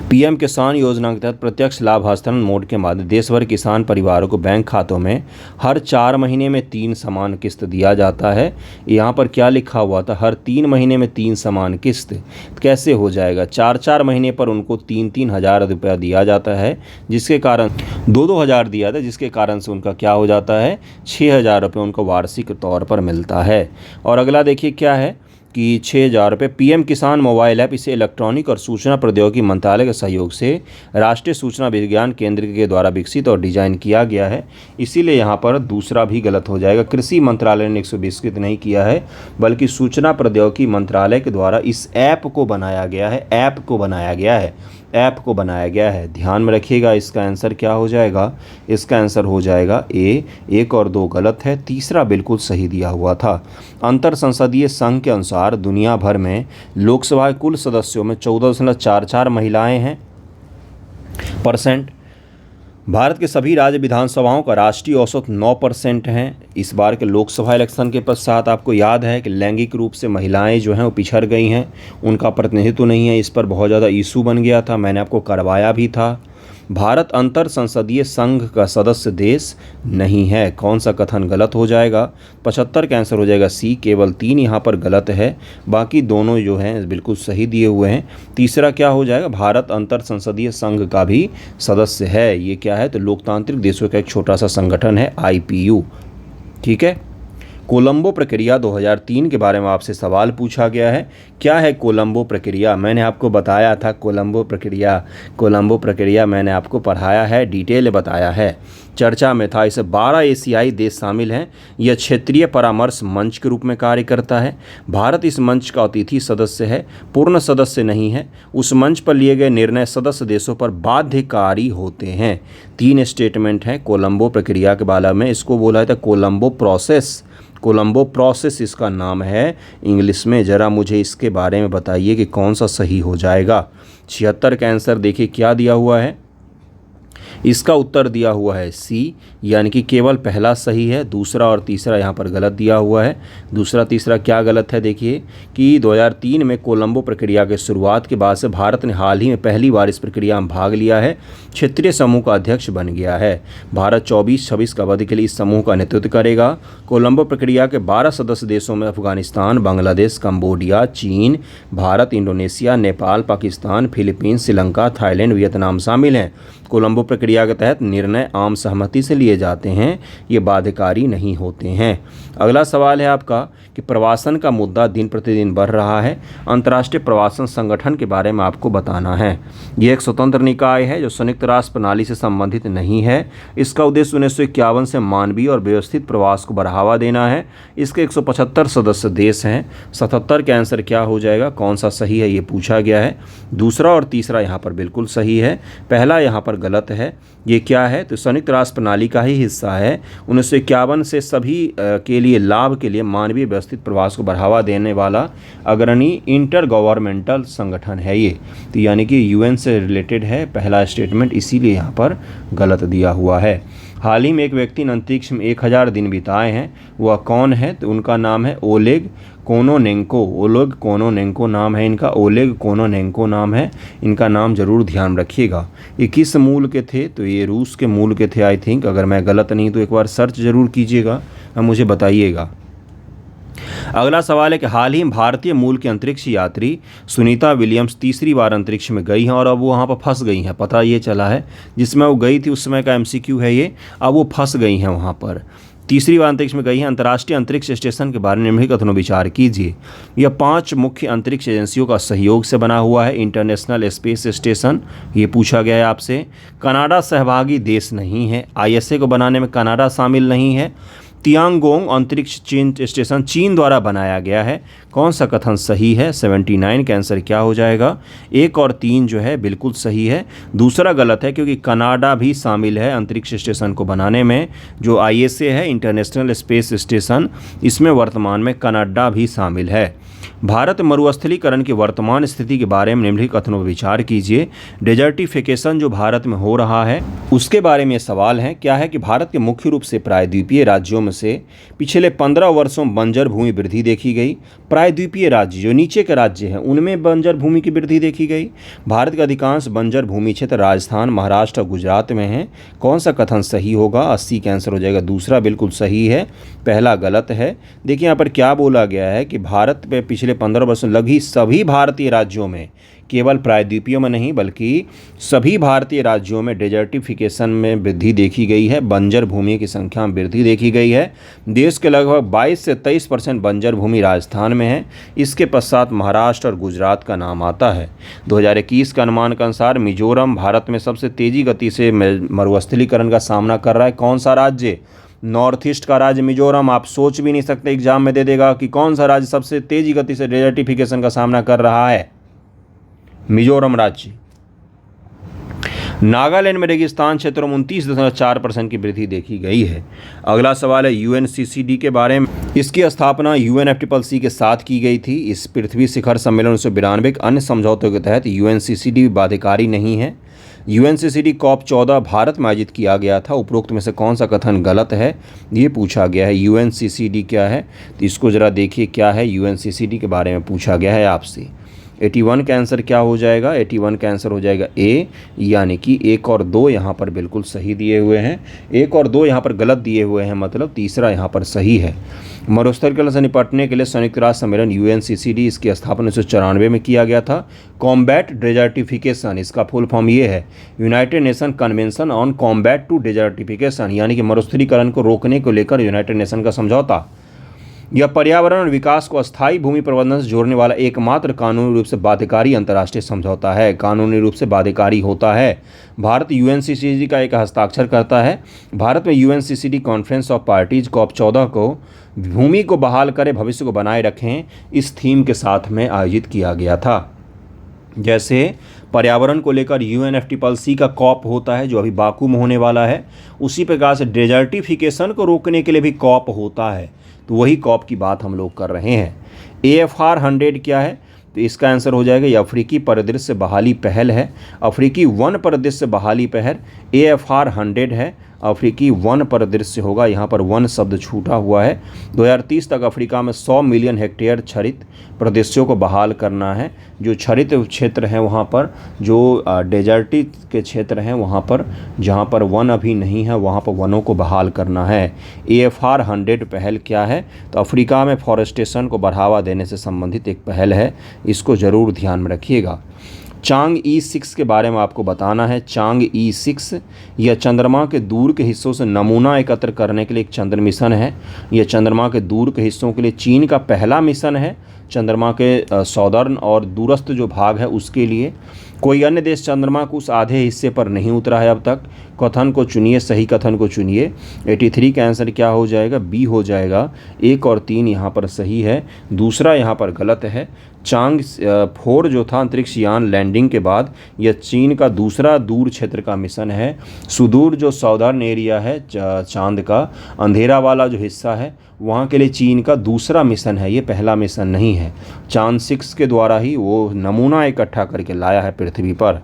पीएम किसान योजना के तहत प्रत्यक्ष लाभ हस्तांतरण मोड के माध्यम देश भर किसान परिवारों को बैंक खातों में हर 4 महीने में 3 समान किस्त दिया जाता है। यहाँ पर क्या लिखा हुआ था? हर 3 महीने में 3 समान किस्त। कैसे हो जाएगा? 4-4 महीने पर उनको 3-3 हज़ार रुपया दिया जाता है, जिसके कारण 2-2 हज़ार दिया था, जिसके कारण से उनका क्या हो जाता है? 6,000 रुपये उनको वार्षिक तौर पर मिलता है। और अगला देखिए क्या है कि 6,000 रुपये। पीएम किसान मोबाइल ऐप, इसे इलेक्ट्रॉनिक और सूचना प्रौद्योगिकी मंत्रालय के सहयोग से राष्ट्रीय सूचना विज्ञान केंद्र के द्वारा विकसित और डिजाइन किया गया है। इसीलिए यहाँ पर दूसरा भी गलत हो जाएगा। कृषि मंत्रालय ने 120 नहीं किया है, बल्कि सूचना प्रौद्योगिकी मंत्रालय के द्वारा इस ऐप को बनाया गया है। ऐप को बनाया गया है, ऐप को बनाया गया है। ध्यान में रखिएगा। इसका आंसर क्या हो जाएगा? इसका आंसर हो जाएगा ए। 1 और 2 गलत है, तीसरा बिल्कुल सही दिया हुआ था। अंतर संसदीय संघ के अनुसार दुनिया भर में लोकसभा के कुल सदस्यों में 14.44 महिलाएं हैं %। भारत के सभी राज्य विधानसभाओं का राष्ट्रीय औसत 9% है। इस बार के लोकसभा इलेक्शन के पश्चात आपको याद है कि लैंगिक रूप से महिलाएं जो हैं वो पिछड़ गई हैं, उनका प्रतिनिधित्व नहीं है। इस पर बहुत ज़्यादा इशू बन गया था, मैंने आपको करवाया भी था। भारत अंतर संसदीय संघ का सदस्य देश नहीं है। कौन सा कथन गलत हो जाएगा? 75 का आंसर हो जाएगा सी। केवल 3 यहाँ पर गलत है, बाकी दोनों जो हैं बिल्कुल सही दिए हुए हैं। तीसरा क्या हो जाएगा? भारत अंतर संसदीय संघ का भी सदस्य है। ये क्या है? तो लोकतांत्रिक देशों का एक छोटा सा संगठन है, IPU। ठीक है। कोलंबो प्रक्रिया 2003 के बारे में आपसे सवाल पूछा गया है। क्या है कोलंबो प्रक्रिया? मैंने आपको बताया था कोलंबो प्रक्रिया मैंने आपको पढ़ाया है, डिटेल बताया है, चर्चा में था। इसे 12 एशियाई देश शामिल हैं। यह क्षेत्रीय परामर्श मंच के रूप में कार्य करता है। भारत इस मंच का अतिथि सदस्य है, पूर्ण सदस्य नहीं है। उस मंच पर लिए गए निर्णय सदस्य देशों पर बाध्यकारी होते हैं। 3 स्टेटमेंट हैं कोलंबो प्रक्रिया के बारे में। इसको बोला जाता है कोलंबो प्रोसेस इसका नाम है इंग्लिश में। ज़रा मुझे इसके बारे में बताइए कि कौन सा सही हो जाएगा। 76 का आंसर देखिए क्या दिया हुआ है। इसका उत्तर दिया हुआ है सी, यानी कि केवल पहला सही है, दूसरा और तीसरा यहाँ पर गलत दिया हुआ है। दूसरा तीसरा क्या गलत है? देखिए कि 2003 में कोलंबो प्रक्रिया के शुरुआत के बाद से भारत ने हाल ही में पहली बार इस प्रक्रिया में भाग लिया है, क्षेत्रीय समूह का अध्यक्ष बन गया है। भारत 24-26 का अवधि के लिए इस समूह का नेतृत्व करेगा। कोलंबो प्रक्रिया के 12 सदस्य देशों में अफगानिस्तान, बांग्लादेश, कंबोडिया, चीन, Bharat, Indonesia, Nepal, Pakistan, Philippines, Sri Lanka, Thailand, Vietnam शामिल हैं। कोलंबो प्रक्रिया के तहत निर्णय आम सहमति से लिए जाते हैं, ये बाध्यकारी नहीं होते हैं। अगला सवाल है आपका कि प्रवासन का मुद्दा दिन प्रतिदिन बढ़ रहा है। अंतर्राष्ट्रीय प्रवासन संगठन के बारे में आपको बताना है। ये एक स्वतंत्र निकाय है जो संयुक्त राष्ट्र प्रणाली से संबंधित नहीं है। इसका उद्देश्य 1951 से मानवीय और व्यवस्थित प्रवास को बढ़ावा देना है। इसके 175 सदस्य देश हैं। 77 का आंसर क्या हो जाएगा, कौन सा सही है, ये पूछा गया है। दूसरा और तीसरा यहाँ पर बिल्कुल सही है, पहला यहाँ पर गलत है। ये क्या है? तो संयुक्त राष्ट्र प्रणाली का ही हिस्सा है। 1951 से सभी के लिए लाभ के लिए मानवीय व्यवस्थित प्रवास को बढ़ावा देने वाला अग्रणी इंटर गवर्नमेंटल संगठन है ये। तो यानी कि यूएन से रिलेटेड है पहला स्टेटमेंट, इसीलिए यहाँ पर गलत दिया हुआ है। हाल ही में एक व्यक्ति ने अंतरिक्ष में 1000 दिन बिताए हैं। वह कौन है? तो उनका नाम है ओलेग कोनोनेंको नाम है इनका, ओलेग कोनोनेंको नाम है इनका। नाम जरूर ध्यान रखिएगा। ये किस मूल के थे? तो ये रूस के मूल के थे आई थिंक। अगर मैं गलत नहीं तो एक बार सर्च जरूर कीजिएगा और मुझे बताइएगा। अगला सवाल है कि हाल ही में भारतीय मूल की अंतरिक्ष यात्री सुनीता विलियम्स तीसरी बार अंतरिक्ष में गई हैं और अब वो वहाँ पर फंस गई हैं। पता ये चला है, जिसमें वो गई थी उस समय का एमसीक्यू है ये। अब वो फंस गई हैं वहाँ पर, तीसरी बार अंतरिक्ष में गई हैं। अंतर्राष्ट्रीय अंतरिक्ष स्टेशन के बारे में निम्नलिखित कथनों विचार कीजिए। यह 5 मुख्य अंतरिक्ष एजेंसियों का सहयोग से बना हुआ है। इंटरनेशनल स्पेस स्टेशन, ये पूछा गया है आपसे। कनाडा सहभागी देश नहीं है, आईएसए को बनाने में कनाडा शामिल नहीं है। तियांगोंग अंतरिक्ष स्टेशन चीन द्वारा बनाया गया है। कौन सा कथन सही है? 79 का आंसर क्या हो जाएगा? 1 और 3 जो है बिल्कुल सही है। दूसरा गलत है क्योंकि कनाडा भी शामिल है अंतरिक्ष स्टेशन को बनाने में। जो आईएसए है इंटरनेशनल स्पेस स्टेशन, इसमें वर्तमान में कनाडा भी शामिल है। भारत मरुस्थलीकरण की वर्तमान स्थिति के बारे में निम्नलिखित कथनों पर विचार कीजिए। डेजर्टिफिकेशन जो भारत में हो रहा है उसके बारे में सवाल है। क्या है कि भारत के मुख्य रूप से प्रायद्वीपीय राज्यों में से पिछले 15 वर्षों में बंजर भूमि वृद्धि देखी गई। प्रायद्वीपीय राज्य जो नीचे के राज्य हैं उनमें बंजर भूमि की वृद्धि देखी गई। भारत का अधिकांश बंजर भूमि क्षेत्र राजस्थान, महाराष्ट्र और गुजरात में है। कौन सा कथन सही होगा? 80 का आंसर हो जाएगा। दूसरा बिल्कुल सही है, पहला गलत है। देखिए यहाँ पर क्या बोला गया है कि भारत पे पिछले 15 वर्षों लगभग सभी भारतीय राज्यों में, केवल प्रायद्वीपीयों में नहीं बल्कि सभी भारतीय राज्यों में डेजर्टिफिकेशन में वृद्धि देखी गई है। बंजर भूमि की संख्या में वृद्धि देखी गई है। देश के लगभग 22 से 23% बंजर भूमि राजस्थान में है। इसके पश्चात महाराष्ट्र और गुजरात का नाम आता है। 2021 का अनुमान के अनुसार मिजोरम भारत में सबसे तेजी गति से मरुस्थलीकरण का सामना कर रहा है। कौन सा राज्य? नॉर्थ ईस्ट का राज्य मिजोरम। आप सोच भी नहीं सकते एग्जाम में दे देगा कि कौन सा राज्य सबसे तेजी गति से डेजर्टिफिकेशन का सामना कर रहा है। मिजोरम राज्य। नागालैंड में रेगिस्तान क्षेत्रों में 29.4% की वृद्धि देखी गई है। अगला सवाल है यूएनसीसीडी के बारे में। इसकी स्थापना यूएनएफसीसीसी के साथ की गई थी। इस पृथ्वी शिखर सम्मेलन 1992 के अन्य समझौतों के तहत यूएनसीसीडी बाध्यकारी नहीं है। यूएनसीसीडी COP 14 भारत में आयोजित किया गया था। उपरोक्त में से कौन सा कथन गलत है, ये पूछा गया है। यूएनसीसीडी क्या है? तो इसको ज़रा देखिए क्या है। यूएनसीसीडी के बारे में पूछा गया है आपसे। 81 का आंसर क्या हो जाएगा? 81 का आंसर हो जाएगा ए, यानी कि 1 और 2 यहाँ पर बिल्कुल सही दिए हुए हैं। 1 और 2 यहाँ पर गलत दिए हुए हैं, मतलब तीसरा यहाँ पर सही है। मरुस्थलीकरण से निपटने के लिए संयुक्त राष्ट्र सम्मेलन यूएनसीसीडी, इसकी स्थापना 1994 में किया गया था। कॉम्बैट डेजर्टिफिकेशन, इसका फुल फॉर्म ये है United Nation convention on combat to desertification, यानी कि मरुस्थलीकरण को रोकने को लेकर यूनाइटेड नेशन का समझौता। यह पर्यावरण और विकास को अस्थायी भूमि प्रबंधन से जोड़ने वाला एकमात्र कानूनी रूप से बाध्यकारी अंतर्राष्ट्रीय समझौता है। कानूनी रूप से बाध्यकारी होता है। भारत यूएनसीसीडी का एक हस्ताक्षर करता है। भारत में UNCCD conference of parties COP 14 को भूमि को बहाल करे भविष्य को बनाए रखें इस थीम के साथ में आयोजित किया गया था। जैसे पर्यावरण को लेकर UNFCCC का COP होता है जो अभी बाकू में होने वाला है, उसी प्रकार से डेजर्टिफिकेशन को रोकने के लिए भी COP होता है। तो वही COP की बात हम लोग कर रहे हैं। AFR 100 क्या है? तो इसका आंसर हो जाएगा ये अफ्रीकी परिदृश्य बहाली पहल है। अफ्रीकी वन परिदृश्य बहाली पहल AFR 100 है। अफ्रीकी वन परिदृश्य होगा, यहाँ पर वन शब्द छूटा हुआ है। 2030 तक अफ्रीका में 100 मिलियन हेक्टेयर क्षरित परिदृश्यों को बहाल करना है। जो क्षरित क्षेत्र हैं वहाँ पर, जो डेजर्टिक के क्षेत्र हैं वहाँ पर, जहाँ पर वन अभी नहीं है वहाँ पर वनों को बहाल करना है। AFR 100 पहल क्या है? तो अफ्रीका में फॉरेस्टेशन को बढ़ावा देने से संबंधित एक पहल है, इसको ज़रूर ध्यान में रखिएगा। चांग E6 के बारे में आपको बताना है। चांग E6 यह चंद्रमा के दूर के हिस्सों से नमूना एकत्र करने के लिए एक चंद्र मिशन है। यह चंद्रमा के दूर के हिस्सों के लिए चीन का पहला मिशन है। चंद्रमा के सौदर्न और दूरस्थ जो भाग है उसके लिए कोई अन्य देश चंद्रमा के उस आधे हिस्से पर नहीं उतरा है अब तक। कथन को चुनिए, सही कथन को चुनिए। 83 का आंसर क्या हो जाएगा? बी हो जाएगा। 1 और 3 यहाँ पर सही है, दूसरा यहाँ पर गलत है। चांग 4 जो था अंतरिक्ष यान लैंडिंग के बाद यह चीन का दूसरा दूर क्षेत्र का मिशन है। सुदूर जो सौदर्न एरिया है चांद का, अंधेरा वाला जो हिस्सा है वहाँ के लिए चीन का दूसरा मिशन है, ये पहला मिशन नहीं है। चांद 6 के द्वारा ही वो नमूना इकट्ठा करके लाया है पृथ्वी पर।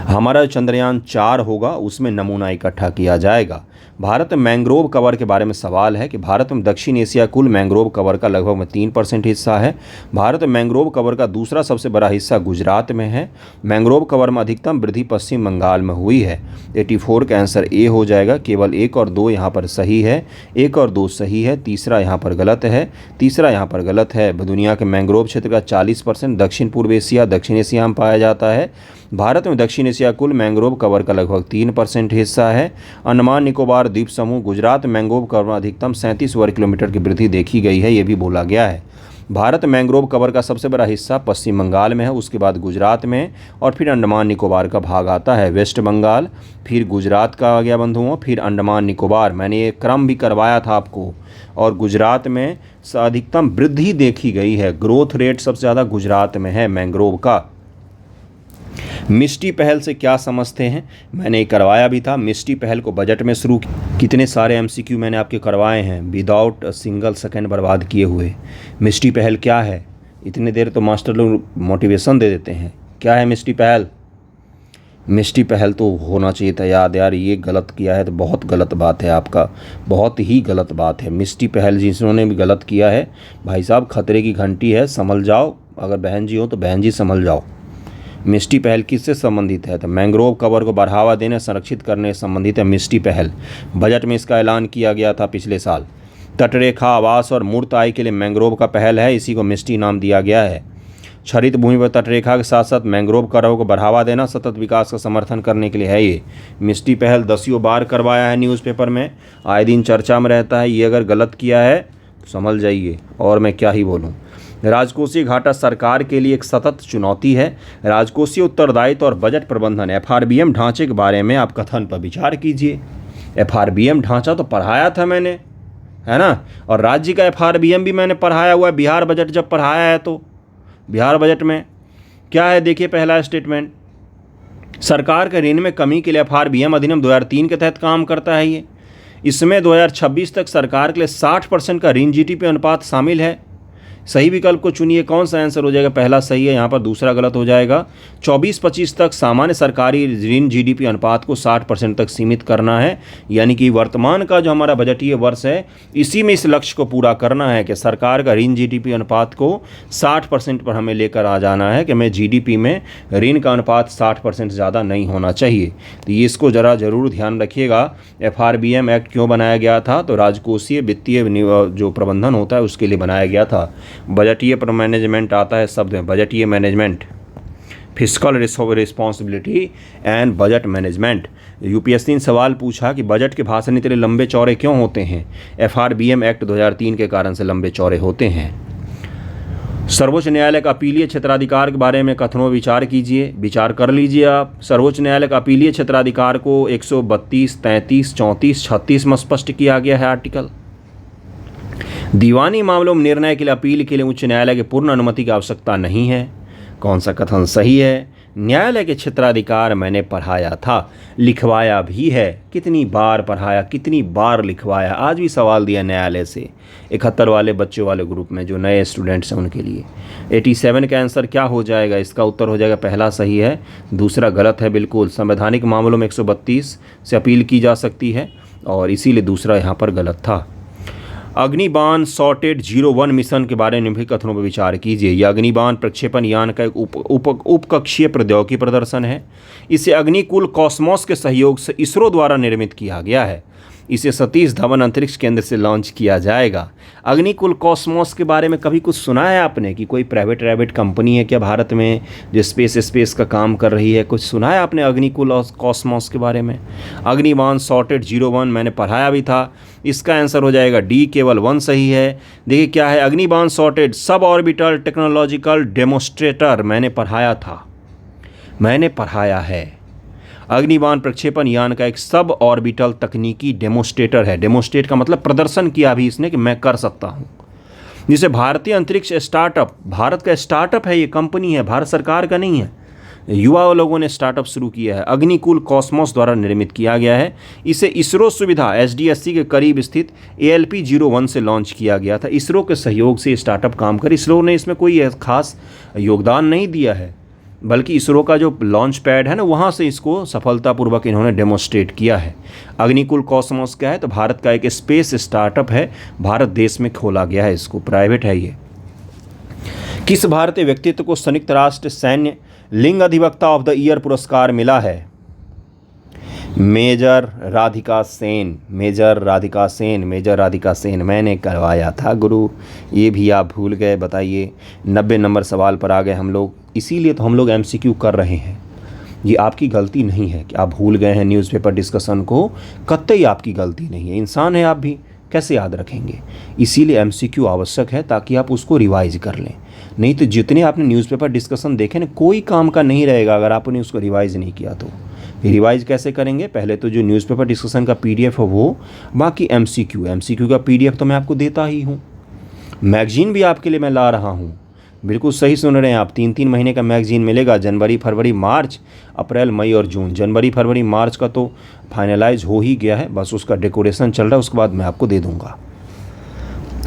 हमारा चंद्रयान 4 होगा उसमें नमूना इकट्ठा किया जाएगा। भारत में मैंग्रोव कवर के बारे में सवाल है कि भारत में दक्षिण एशिया कुल मैंग्रोव कवर का लगभग 3% हिस्सा है। भारत में मैंग्रोव कवर का दूसरा सबसे बड़ा हिस्सा गुजरात में है। मैंग्रोव कवर में अधिकतम वृद्धि पश्चिम बंगाल में हुई है। 84 का आंसर ए हो जाएगा। केवल 1 और 2 यहाँ पर सही है, 1 और 2 सही है, तीसरा यहाँ पर गलत है, तीसरा यहाँ पर गलत है। दुनिया के मैंग्रोव क्षेत्र का 40% दक्षिण पूर्व एशिया, दक्षिण एशिया में पाया जाता है। भारत में दक्षिण एशिया कुल मैंग्रोव कवर का लगभग 3% हिस्सा है। अंडमान निकोबार द्वीप समूह, गुजरात मैंग्रोव कवर में अधिकतम 37 वर्ग किलोमीटर की वृद्धि देखी गई है, ये भी बोला गया है। भारत मैंग्रोव कवर का सबसे बड़ा हिस्सा पश्चिम बंगाल में है, उसके बाद गुजरात में और फिर अंडमान निकोबार का भाग आता है। वेस्ट बंगाल, फिर गुजरात का आ गया बंधुओं, फिर अंडमान निकोबार। मैंने ये क्रम भी करवाया था आपको। और गुजरात में अधिकतम वृद्धि देखी गई है, ग्रोथ रेट सबसे ज़्यादा गुजरात में है मैंग्रोव का। मिस्टी पहल से क्या समझते हैं? मैंने करवाया भी था। मिस्टी पहल को बजट में शुरू कितने सारे MCQ मैंने आपके करवाए हैं विदाउट सिंगल सेकेंड बर्बाद किए हुए। मिस्टी पहल क्या है? इतनी देर तो मास्टर लोग मोटिवेशन दे देते हैं। क्या है मिस्टी पहल? मिस्टी पहल तो होना चाहिए था याद यार, ये गलत किया है तो बहुत गलत बात है आपका, बहुत ही गलत बात है। मिस्टी पहल जिन्होंने भी गलत किया है भाई साहब खतरे की घंटी है, संभल जाओ। अगर बहन जी हो तो बहन जी संभल जाओ। मिस्टी पहल किससे संबंधित है? तो मैंग्रोव कवर को बढ़ावा देने, संरक्षित करने से संबंधित है मिस्टी पहल। बजट में इसका ऐलान किया गया था पिछले साल। तटरेखा, आवास और मूर्त आय के लिए मैंग्रोव का पहल है, इसी को मिस्टी नाम दिया गया है। क्षरित भूमि पर तटरेखा के साथ साथ मैंग्रोव कवर को बढ़ावा देना, सतत विकास का समर्थन करने के लिए है ये मिस्टी पहल। 10 बार करवाया है न्यूज़पेपर में, आए दिन चर्चा में रहता है। ये अगर गलत किया है तो समझ जाइए, और मैं क्या ही बोलूँ। राजकोषीय घाटा सरकार के लिए एक सतत चुनौती है। राजकोषीय उत्तरदायित्व और बजट प्रबंधन FRBM ढांचे के बारे में आप कथन पर विचार कीजिए। FRBM ढांचा तो पढ़ाया था मैंने, है ना, और राज्य का FRBM भी मैंने पढ़ाया हुआ है। बिहार बजट जब पढ़ाया है तो बिहार बजट में क्या है देखिए, पहला स्टेटमेंट, सरकार के ऋण में कमी के लिए FRBM अधिनियम 2003 के तहत काम करता है। ये इसमें 2026 तक सरकार के लिए 60% का ऋण GDP अनुपात शामिल है। सही विकल्प को चुनिए, कौन सा आंसर हो जाएगा? पहला सही है, यहाँ पर दूसरा गलत हो जाएगा। 24-25 तक सामान्य सरकारी ऋण GDP अनुपात को 60% तक सीमित करना है। यानी कि वर्तमान का जो हमारा बजटीय वर्ष है इसी में इस लक्ष्य को पूरा करना है कि सरकार का ऋण GDP अनुपात को 60% पर हमें लेकर आ जाना है कि हमें GDP में ऋण का अनुपात 60% ज़्यादा नहीं होना चाहिए। तो ये इसको ज़रूर ध्यान रखिएगा। FRBM एक्ट क्यों बनाया गया था? तो राजकोषीय वित्तीय जो प्रबंधन होता है उसके लिए बनाया गया था। बजटीय मैनेजमेंट आता है शब्द में, बजटीय management. Fiscal responsibility and budget management. UPSC ने सवाल पूछा कि बजट के भाषण इतने लंबे चौड़े क्यों होते हैं? एफआरबीएम एक्ट 2003 के कारण से लंबे चौड़े होते हैं। सर्वोच्च न्यायालय का अपीलीय क्षेत्राधिकार के बारे में कथनों विचार कीजिए, विचार कर लीजिए आप। सर्वोच्च न्यायालय का अपीलीय क्षेत्राधिकार को 132, 33, 34, 36 में स्पष्ट किया गया है आर्टिकल। दीवानी मामलों में निर्णय के लिए अपील के लिए उच्च न्यायालय की पूर्ण अनुमति की आवश्यकता नहीं है। कौन सा कथन सही है? न्यायालय के क्षेत्राधिकार मैंने पढ़ाया था, लिखवाया भी है। कितनी बार पढ़ाया, कितनी बार लिखवाया। आज भी सवाल दिया न्यायालय से 71 वाले बच्चों वाले ग्रुप में जो नए स्टूडेंट्स हैं उनके लिए। 87 का आंसर क्या हो जाएगा? इसका उत्तर हो जाएगा पहला सही है, दूसरा गलत है बिल्कुल। संवैधानिक मामलों में 132 से अपील की जा सकती है और इसीलिए दूसरा यहाँ पर गलत था। अग्निबाण सॉर्टेड 01 मिशन के बारे में भी कथनों पर विचार कीजिए। यह अग्निबाण प्रक्षेपण यान का एक उपकक्षीय प्रौद्योगिकी प्रदर्शन है। इसे अग्निकुल कॉस्मोस के सहयोग से इसरो द्वारा निर्मित किया गया है। इसे सतीश धवन अंतरिक्ष केंद्र से लॉन्च किया जाएगा। अग्निकुल कॉस्मोस के बारे में कभी कुछ सुना है आपने कि कोई प्राइवेट कंपनी है क्या भारत में जो स्पेस का काम कर रही है? कुछ सुना है आपने अग्निकुल और कॉस्मोस के बारे में? अग्निबाण सॉर्टेड 01 मैंने पढ़ाया भी था। इसका आंसर हो जाएगा डी, केवल 1 सही है। देखिए क्या है, Agnibaan sorted suborbital technological demonstrator मैंने पढ़ाया था, मैंने पढ़ाया है। अग्निबाण प्रक्षेपण यान का एक सब ऑर्बिटल तकनीकी डेमोस्ट्रेटर है। डेमोस्ट्रेट का मतलब प्रदर्शन किया भी इसने कि मैं कर सकता हूँ। जिसे भारतीय अंतरिक्ष स्टार्टअप, भारत का स्टार्टअप है, ये कंपनी है, भारत सरकार का नहीं है, युवा लोगों ने स्टार्टअप शुरू किया है। अग्निकुल कॉस्मोस द्वारा निर्मित किया गया है। इसे इसरो सुविधा एसडीएससी के करीब स्थित ALP-01 से लॉन्च किया गया था। इसरो के सहयोग से स्टार्टअप काम कर, इसरो ने इसमें कोई खास योगदान नहीं दिया है, बल्कि इसरो का जो लॉन्च पैड है ना, वहाँ से इसको सफलतापूर्वक इन्होंने डेमोस्ट्रेट किया है। अग्निकुल कॉस्मोस क्या है? तो भारत का एक स्पेस स्टार्टअप है, भारत देश में खोला गया है, इसको प्राइवेट है ये। किस भारतीय व्यक्तित्व को संयुक्त राष्ट्र सैन्य लिंग अधिवक्ता ऑफ द ईयर पुरस्कार मिला है? Major Radhika Sen, major Radhika Sen, major Radhika Sen मैंने करवाया था गुरु, ये भी आप भूल गए। बताइए, 90 नंबर सवाल पर आ गए हम लोग। इसीलिए तो हम लोग MCQ कर रहे हैं। ये आपकी गलती नहीं है कि आप भूल गए हैं न्यूज़पेपर डिस्कशन को, कतई आपकी गलती नहीं है। इंसान है आप भी, कैसे याद रखेंगे? इसीलिए MCQ आवश्यक है ताकि आप उसको रिवाइज कर लें। नहीं तो जितने आपने न्यूज़पेपर डिस्कशन देखे ना, कोई काम का नहीं रहेगा अगर आपने उसको रिवाइज नहीं किया तो। रिवाइज कैसे करेंगे? पहले तो जो न्यूज़पेपर डिस्कशन का PDF है वो, बाकी MCQ का PDF तो मैं आपको देता ही हूँ। मैगजीन भी आपके लिए मैं ला रहा हूँ। बिल्कुल सही सुन रहे हैं आप, 3-3 महीने का मैगजीन मिलेगा। जनवरी, फरवरी, मार्च, अप्रैल, मई और जून। जनवरी, फरवरी, मार्च का तो फाइनलाइज हो ही गया है, बस उसका डेकोरेशन चल रहा है, उसके बाद मैं आपको दे दूंगा।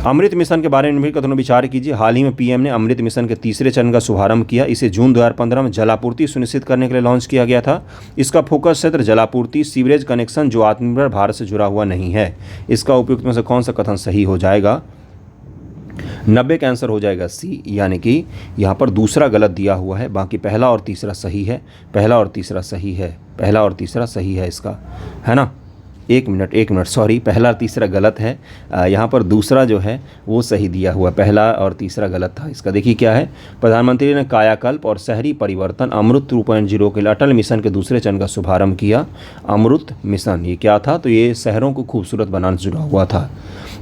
अमृत मिशन के बारे में भी कथनों विचार कीजिए। हाल ही में PM ने अमृत मिशन के तीसरे चरण का शुभारंभ किया। इसे जून 2015 में जलापूर्ति सुनिश्चित करने के लिए लॉन्च किया गया था। इसका फोकस क्षेत्र जलापूर्ति, सीवरेज कनेक्शन जो आत्मनिर्भर भारत से जुड़ा हुआ नहीं है। इसका उपयुक्त में से कौन सा कथन सही हो जाएगा? 90 का आंसर हो जाएगा C, यानी कि यहाँ पर दूसरा गलत दिया हुआ है, बाकी पहला और तीसरा सही है। पहला और तीसरा सही है, पहला और तीसरा सही है इसका, है ना। एक मिनट सॉरी, पहला और तीसरा गलत है। यहाँ पर दूसरा जो है वो सही दिया हुआ, पहला और तीसरा गलत था इसका। देखिए क्या है, प्रधानमंत्री ने कायाकल्प और शहरी परिवर्तन अमृत 2.0 के लिए अटल मिशन के दूसरे चरण का शुभारंभ किया। अमृत मिशन ये क्या था? तो ये शहरों को खूबसूरत बनाने से जुड़ा हुआ था।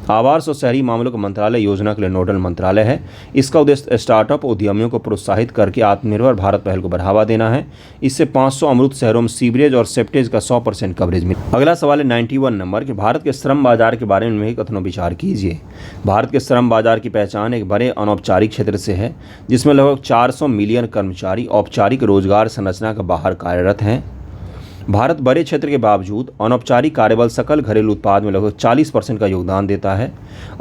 आवास और शहरी मामलों का मंत्रालय योजना के लिए नोडल मंत्रालय है। इसका उद्देश्य स्टार्टअप उद्यमियों को प्रोत्साहित करके आत्मनिर्भर भारत पहल को बढ़ावा देना है। इससे 500 अमृत शहरों में सीवरेज और सेप्टेज का 100% कवरेज मिला। अगला सवाल है 91 नंबर कि भारत के श्रम बाजार के बारे में कथनों विचार कीजिए। भारत के श्रम बाजार की पहचान एक बड़े अनौपचारिक क्षेत्र से है, जिसमें लगभग 400 मिलियन कर्मचारी औपचारिक रोजगार संरचना के बाहर कार्यरत हैं। भारत बड़े क्षेत्र के बावजूद अनौपचारिक कार्यबल सकल घरेलू उत्पाद में लगभग 40% का योगदान देता है।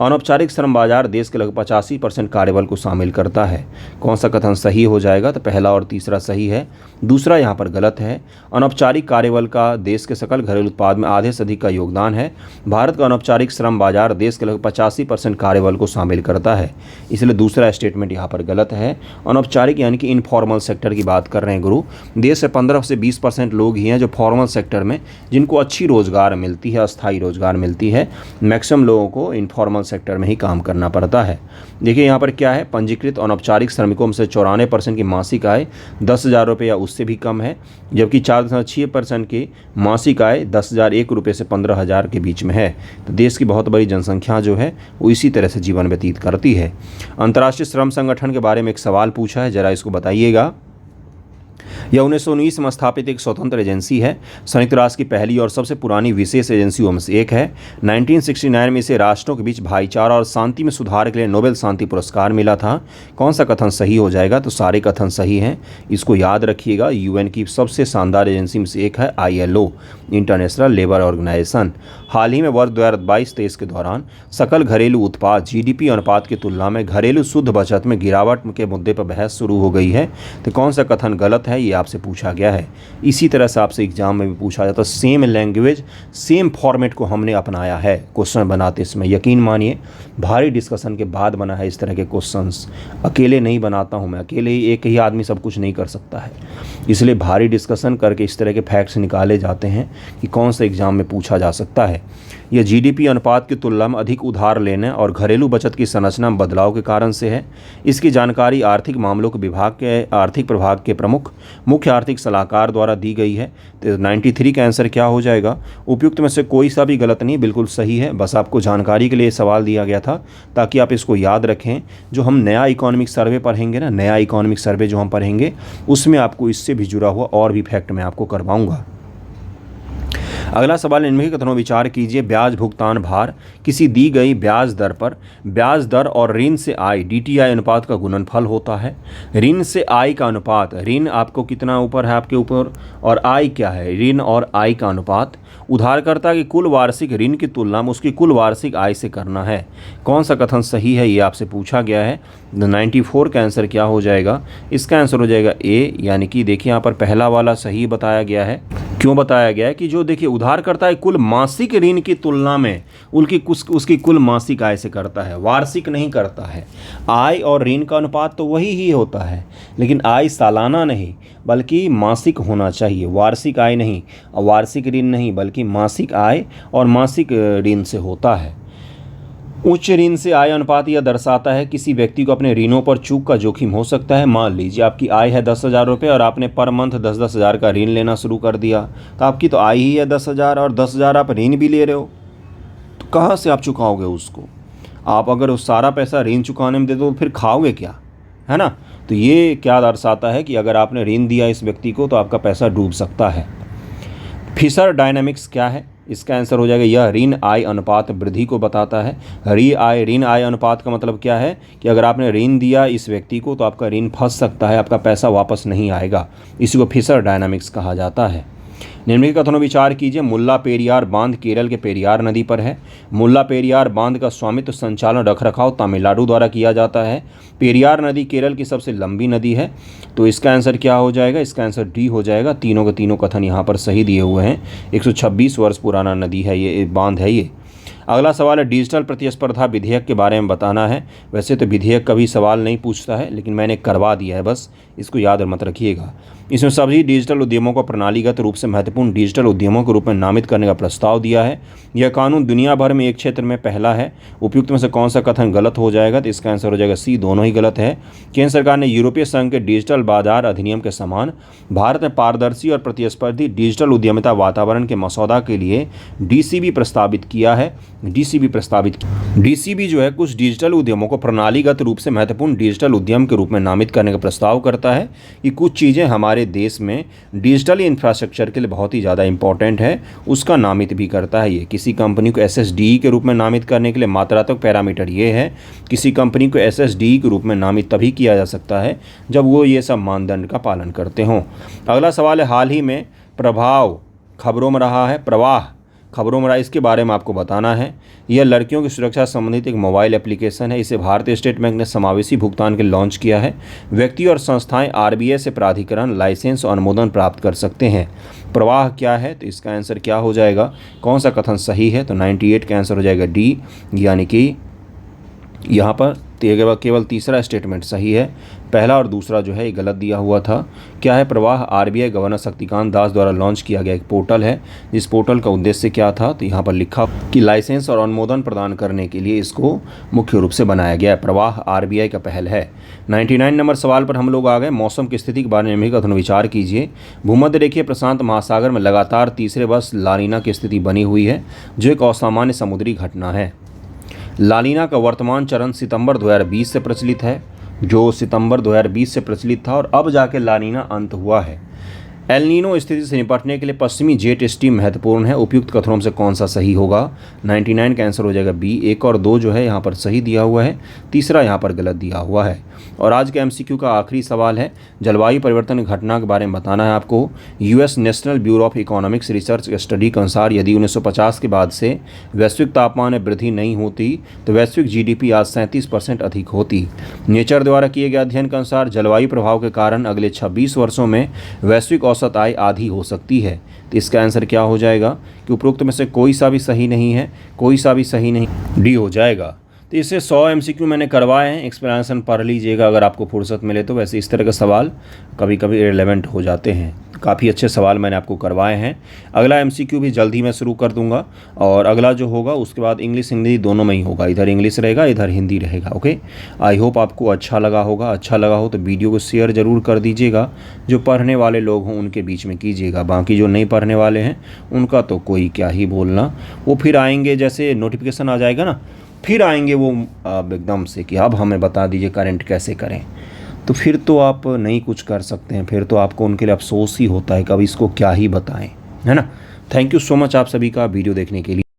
अनौपचारिक श्रम बाजार देश के लगभग 85% कार्यबल को शामिल करता है। कौन सा कथन सही हो जाएगा? तो पहला और तीसरा सही है, दूसरा यहाँ पर गलत है। अनौपचारिक कार्यबल का देश के सकल घरेलू उत्पाद में आधे से अधिक का योगदान है। भारत का अनौपचारिक श्रम बाजार देश के लगभग 85% कार्यबल को शामिल करता है, इसलिए दूसरा स्टेटमेंट यहाँ पर गलत है। अनौपचारिक यानी कि इनफॉर्मल सेक्टर की बात कर रहे हैं गुरु। देश से 15 से 20% लोग ही हैं जो इनफॉर्मल सेक्टर में जिनको अच्छी रोज़गार मिलती है, अस्थायी रोज़गार मिलती है। मैक्सिमम लोगों को इनफॉर्मल सेक्टर में ही काम करना पड़ता है। देखिए यहाँ पर क्या है, पंजीकृत अनौपचारिक श्रमिकों में से 94% की मासिक आय 10,000 रुपये या उससे भी कम है, जबकि 4.6% की मासिक आय 10,001 रुपये से 15,000 के बीच में है। तो देश की बहुत बड़ी जनसंख्या जो है वो इसी तरह से जीवन व्यतीत करती है। अंतर्राष्ट्रीय श्रम संगठन के बारे में एक सवाल पूछा है, ज़रा इसको बताइएगा। यह 1919 में स्थापित एक स्वतंत्र एजेंसी है। संयुक्त राष्ट्र की पहली और सबसे पुरानी विशेष एजेंसियों में से एक है। 1969 में इसे राष्ट्रों के बीच भाईचारा और शांति में सुधार के लिए नोबेल शांति पुरस्कार मिला था। कौन सा कथन सही हो जाएगा? तो सारे कथन सही हैं, इसको याद रखिएगा। यूएन की सबसे शानदार एजेंसी में से एक है ILO, इंटरनेशनल लेबर ऑर्गेनाइजेशन। हाल ही में वर्ष 2022-23 के दौरान सकल घरेलू उत्पाद GDP अनुपात की तुलना में घरेलू शुद्ध बचत में गिरावट के मुद्दे पर बहस शुरू हो गई है। तो कौन सा कथन गलत है, ये आपसे पूछा गया है। इसी तरह से आपसे एग्जाम में भी पूछा जाता है। सेम लैंग्वेज, सेम फॉर्मेट को हमने अपनाया है क्वेश्चन बनाते समय। यकीन मानिए भारी डिस्कशन के बाद बना है इस तरह के क्वेश्चंस। अकेले नहीं बनाता हूँ मैं, अकेले ही एक ही आदमी सब कुछ नहीं कर सकता है, इसलिए भारी डिस्कशन करके इस तरह के फैक्ट्स निकाले जाते हैं कि कौन सा एग्जाम में पूछा जा सकता है। यह GDP अनुपात की तुलना में अधिक उधार लेने और घरेलू बचत की संरचना में बदलाव के कारण से है। इसकी जानकारी आर्थिक मामलों के विभाग के आर्थिक प्रभाग के प्रमुख मुख्य आर्थिक सलाहकार द्वारा दी गई है। तो 93 का आंसर क्या हो जाएगा? उपयुक्त में से कोई सा भी गलत नहीं, बिल्कुल सही है। बस आपको जानकारी के लिए सवाल दिया गया था ताकि आप इसको याद रखें। जो हम नया इकोनॉमिक सर्वे पढ़ेंगे ना, नया इकोनॉमिक सर्वे जो हम पढ़ेंगे उसमें आपको इससे भी जुड़ा हुआ और भी फैक्ट मैं आपको करवाऊँगा। अगला सवाल, इनमें कथनों विचार कीजिए। ब्याज भुगतान भार किसी दी गई ब्याज दर पर ब्याज दर और ऋण से आय DTI अनुपात का गुणनफल होता है। ऋण से आय का अनुपात, ऋण आपको कितना ऊपर है आपके ऊपर, और आय क्या है, ऋण और आय का अनुपात उधारकर्ता की कुल वार्षिक ऋण की तुलना में उसकी कुल वार्षिक आय से करना है। कौन सा कथन सही है, ये आपसे पूछा गया है। 94 का आंसर क्या हो जाएगा? इसका आंसर हो जाएगा A, यानी कि देखिए यहाँ पर पहला वाला सही बताया गया है। क्यों बताया गया है कि जो देखिए उधारकर्ता है कुल मासिक ऋण की तुलना में उसकी कुल मासिक आय से करता है, वार्षिक नहीं करता है। आय और ऋण का अनुपात तो वही ही होता है, लेकिन आय सालाना नहीं बल्कि मासिक होना चाहिए, वार्षिक आय नहीं, वार्षिक ऋण नहीं बल्कि मासिक आय और मासिक ऋण से होता है। उच्च ऋण से आय अनुपात यह दर्शाता है किसी व्यक्ति को अपने ऋणों पर चूक का जोखिम हो सकता है। मान लीजिए आपकी आय है 10,000 रुपये और आपने पर मंथ 10,000 का ऋण लेना शुरू कर दिया, तो आपकी तो आय ही है 10,000 और 10,000 आप ऋण भी ले रहे हो, तो कहाँ से आप चुकाओगे उसको? आप अगर उस सारा पैसा ऋण चुकाने में दे दो तो फिर खाओगे क्या, है ना? तो ये क्या दर्शाता है कि अगर आपने ऋण दिया इस व्यक्ति को तो आपका पैसा डूब सकता है। फिशर डायनामिक्स क्या है? इसका आंसर हो जाएगा यह ऋण आय अनुपात वृद्धि को बताता है। ऋण आय अनुपात का मतलब क्या है कि अगर आपने ऋण दिया इस व्यक्ति को तो आपका ऋण फंस सकता है, आपका पैसा वापस नहीं आएगा। इसी को फिशर डायनामिक्स कहा जाता है। निम्नलिखित कथनों विचार कीजिए। मुल्ला पेरियार बांध केरल के पेरियार नदी पर है। मुल्ला पेरियार बांध का स्वामित्व, संचालन, रखरखाव तमिलनाडु द्वारा किया जाता है। पेरियार नदी केरल की सबसे लंबी नदी है। तो इसका आंसर क्या हो जाएगा? इसका आंसर D हो जाएगा। तीनों के तीनों कथन यहाँ पर सही दिए हुए हैं। 126 वर्ष पुराना नदी है ये, बांध है ये। अगला सवाल है डिजिटल प्रतिस्पर्धा विधेयक के बारे में बताना है। वैसे तो विधेयक कभी सवाल नहीं पूछता है, लेकिन मैंने करवा दिया है, बस इसको याद मत रखिएगा। इसमें सभी डिजिटल उद्यमों को प्रणालीगत रूप से महत्वपूर्ण डिजिटल उद्यमों के रूप में नामित करने का प्रस्ताव दिया है। यह कानून दुनिया भर में एक क्षेत्र में पहला है। उपयुक्त में से कौन सा कथन गलत हो जाएगा? तो इसका आंसर हो जाएगा C, दोनों ही गलत है। केंद्र सरकार ने यूरोपीय संघ के डिजिटल बाजार अधिनियम के समान भारत में पारदर्शी और प्रतिस्पर्धी डिजिटल उद्यमिता वातावरण के मसौदा के लिए DCB प्रस्तावित किया है। DCB जो है कुछ डिजिटल उद्यमों को प्रणालीगत रूप से महत्वपूर्ण डिजिटल उद्यम के रूप में नामित करने का प्रस्ताव करता है कि कुछ चीज़ें हमारे देश में डिजिटल इंफ्रास्ट्रक्चर के लिए बहुत ही ज़्यादा इंपॉर्टेंट है, उसका नामित भी करता है। ये किसी कंपनी को SSDE के रूप में नामित करने के लिए मात्रात्मक पैरामीटर ये है, किसी कंपनी को SSDE के रूप में नामित तभी किया जा सकता है जब वो ये सब मानदंड का पालन करते हों। अगला सवाल है हाल ही में प्रवाह खबरों में रहा, इसके बारे में आपको बताना है। यह लड़कियों की सुरक्षा संबंधित एक मोबाइल एप्लीकेशन है। इसे भारतीय स्टेट बैंक ने समावेशी भुगतान के लॉन्च किया है। व्यक्ति और संस्थाएं RBI से प्राधिकरण, लाइसेंस और अनुमोदन प्राप्त कर सकते हैं। प्रवाह क्या है? तो इसका आंसर क्या हो जाएगा? कौन सा कथन सही है? तो 98 का आंसर हो जाएगा D, यानी कि यहाँ पर तो केवल तीसरा स्टेटमेंट सही है, पहला और दूसरा जो है ये गलत दिया हुआ था। क्या है? प्रवाह आरबीआई गवर्नर शक्तिकांत दास द्वारा लॉन्च किया गया एक पोर्टल है, जिस पोर्टल का उद्देश्य क्या था, तो यहाँ पर लिखा कि लाइसेंस और अनुमोदन प्रदान करने के लिए इसको मुख्य रूप से बनाया गया है। प्रवाह आरबीआई का पहल है। 99 नंबर सवाल पर हम लोग आ गए। मौसम की स्थिति के बारे में भी कथन विचार कीजिए। भूमध्य रेखीय प्रशांत महासागर में लगातार तीसरे वर्ष लानीना की स्थिति बनी हुई है, जो एक असामान्य समुद्री घटना है। लानीना का वर्तमान चरण सितंबर 2020 से प्रचलित है, जो सितंबर 2020 से प्रचलित था और अब जाके लानीना अंत हुआ है। एल नीनो स्थिति से निपटने के लिए पश्चिमी जेट स्ट्रीम महत्वपूर्ण है। उपयुक्त कथनों में से कौन सा सही होगा? 99 का आंसर हो जाएगा बी। 1 और 2 जो है यहाँ पर सही दिया हुआ है, तीसरा यहाँ पर गलत दिया हुआ है। और आज के एमसीक्यू का आखिरी सवाल है, जलवायु परिवर्तन घटना के बारे में बताना है आपको। US national bureau of economics research study के अनुसार यदि 1950 के बाद से वैश्विक तापमान में वृद्धि नहीं होती तो वैश्विक जीडीपी आज 37% अधिक होती। नेचर द्वारा किए गए अध्ययन के अनुसार जलवायु प्रभाव के कारण अगले 26 वर्षों में वैश्विक औसत आय आधी हो सकती है। तो इसका आंसर क्या हो जाएगा कि उपरोक्त में से कोई सा भी सही नहीं है, कोई सा भी सही नहीं, डी हो जाएगा। तो इससे 100 एमसीक्यू मैंने करवाए हैं, एक्सप्लेनेशन पढ़ लीजिएगा अगर आपको फुर्सत मिले तो। वैसे इस तरह के सवाल कभी कभी रिलेवेंट हो जाते हैं। काफ़ी अच्छे सवाल मैंने आपको करवाए हैं। अगला एमसीक्यू भी जल्द ही मैं शुरू कर दूंगा और अगला जो होगा उसके बाद इंग्लिश हिंदी दोनों में ही होगा, इधर इंग्लिश रहेगा इधर हिंदी रहेगा। ओके, आई होप आपको अच्छा लगा होगा। अच्छा लगा हो तो वीडियो को शेयर ज़रूर कर दीजिएगा। जो पढ़ने वाले लोग हों उनके बीच में कीजिएगा, बाकी जो नहीं पढ़ने वाले हैं उनका तो कोई क्या ही बोलना। वो फिर आएंगे, जैसे नोटिफिकेशन आ जाएगा ना, फिर आएंगे वो एकदम से कि अब हमें बता दीजिए करंट कैसे करें। तो फिर तो आप नहीं कुछ कर सकते हैं, फिर तो आपको उनके लिए अफसोस ही होता है कि अब इसको क्या ही बताएं, है ना। थैंक यू सो मच आप सभी का वीडियो देखने के लिए।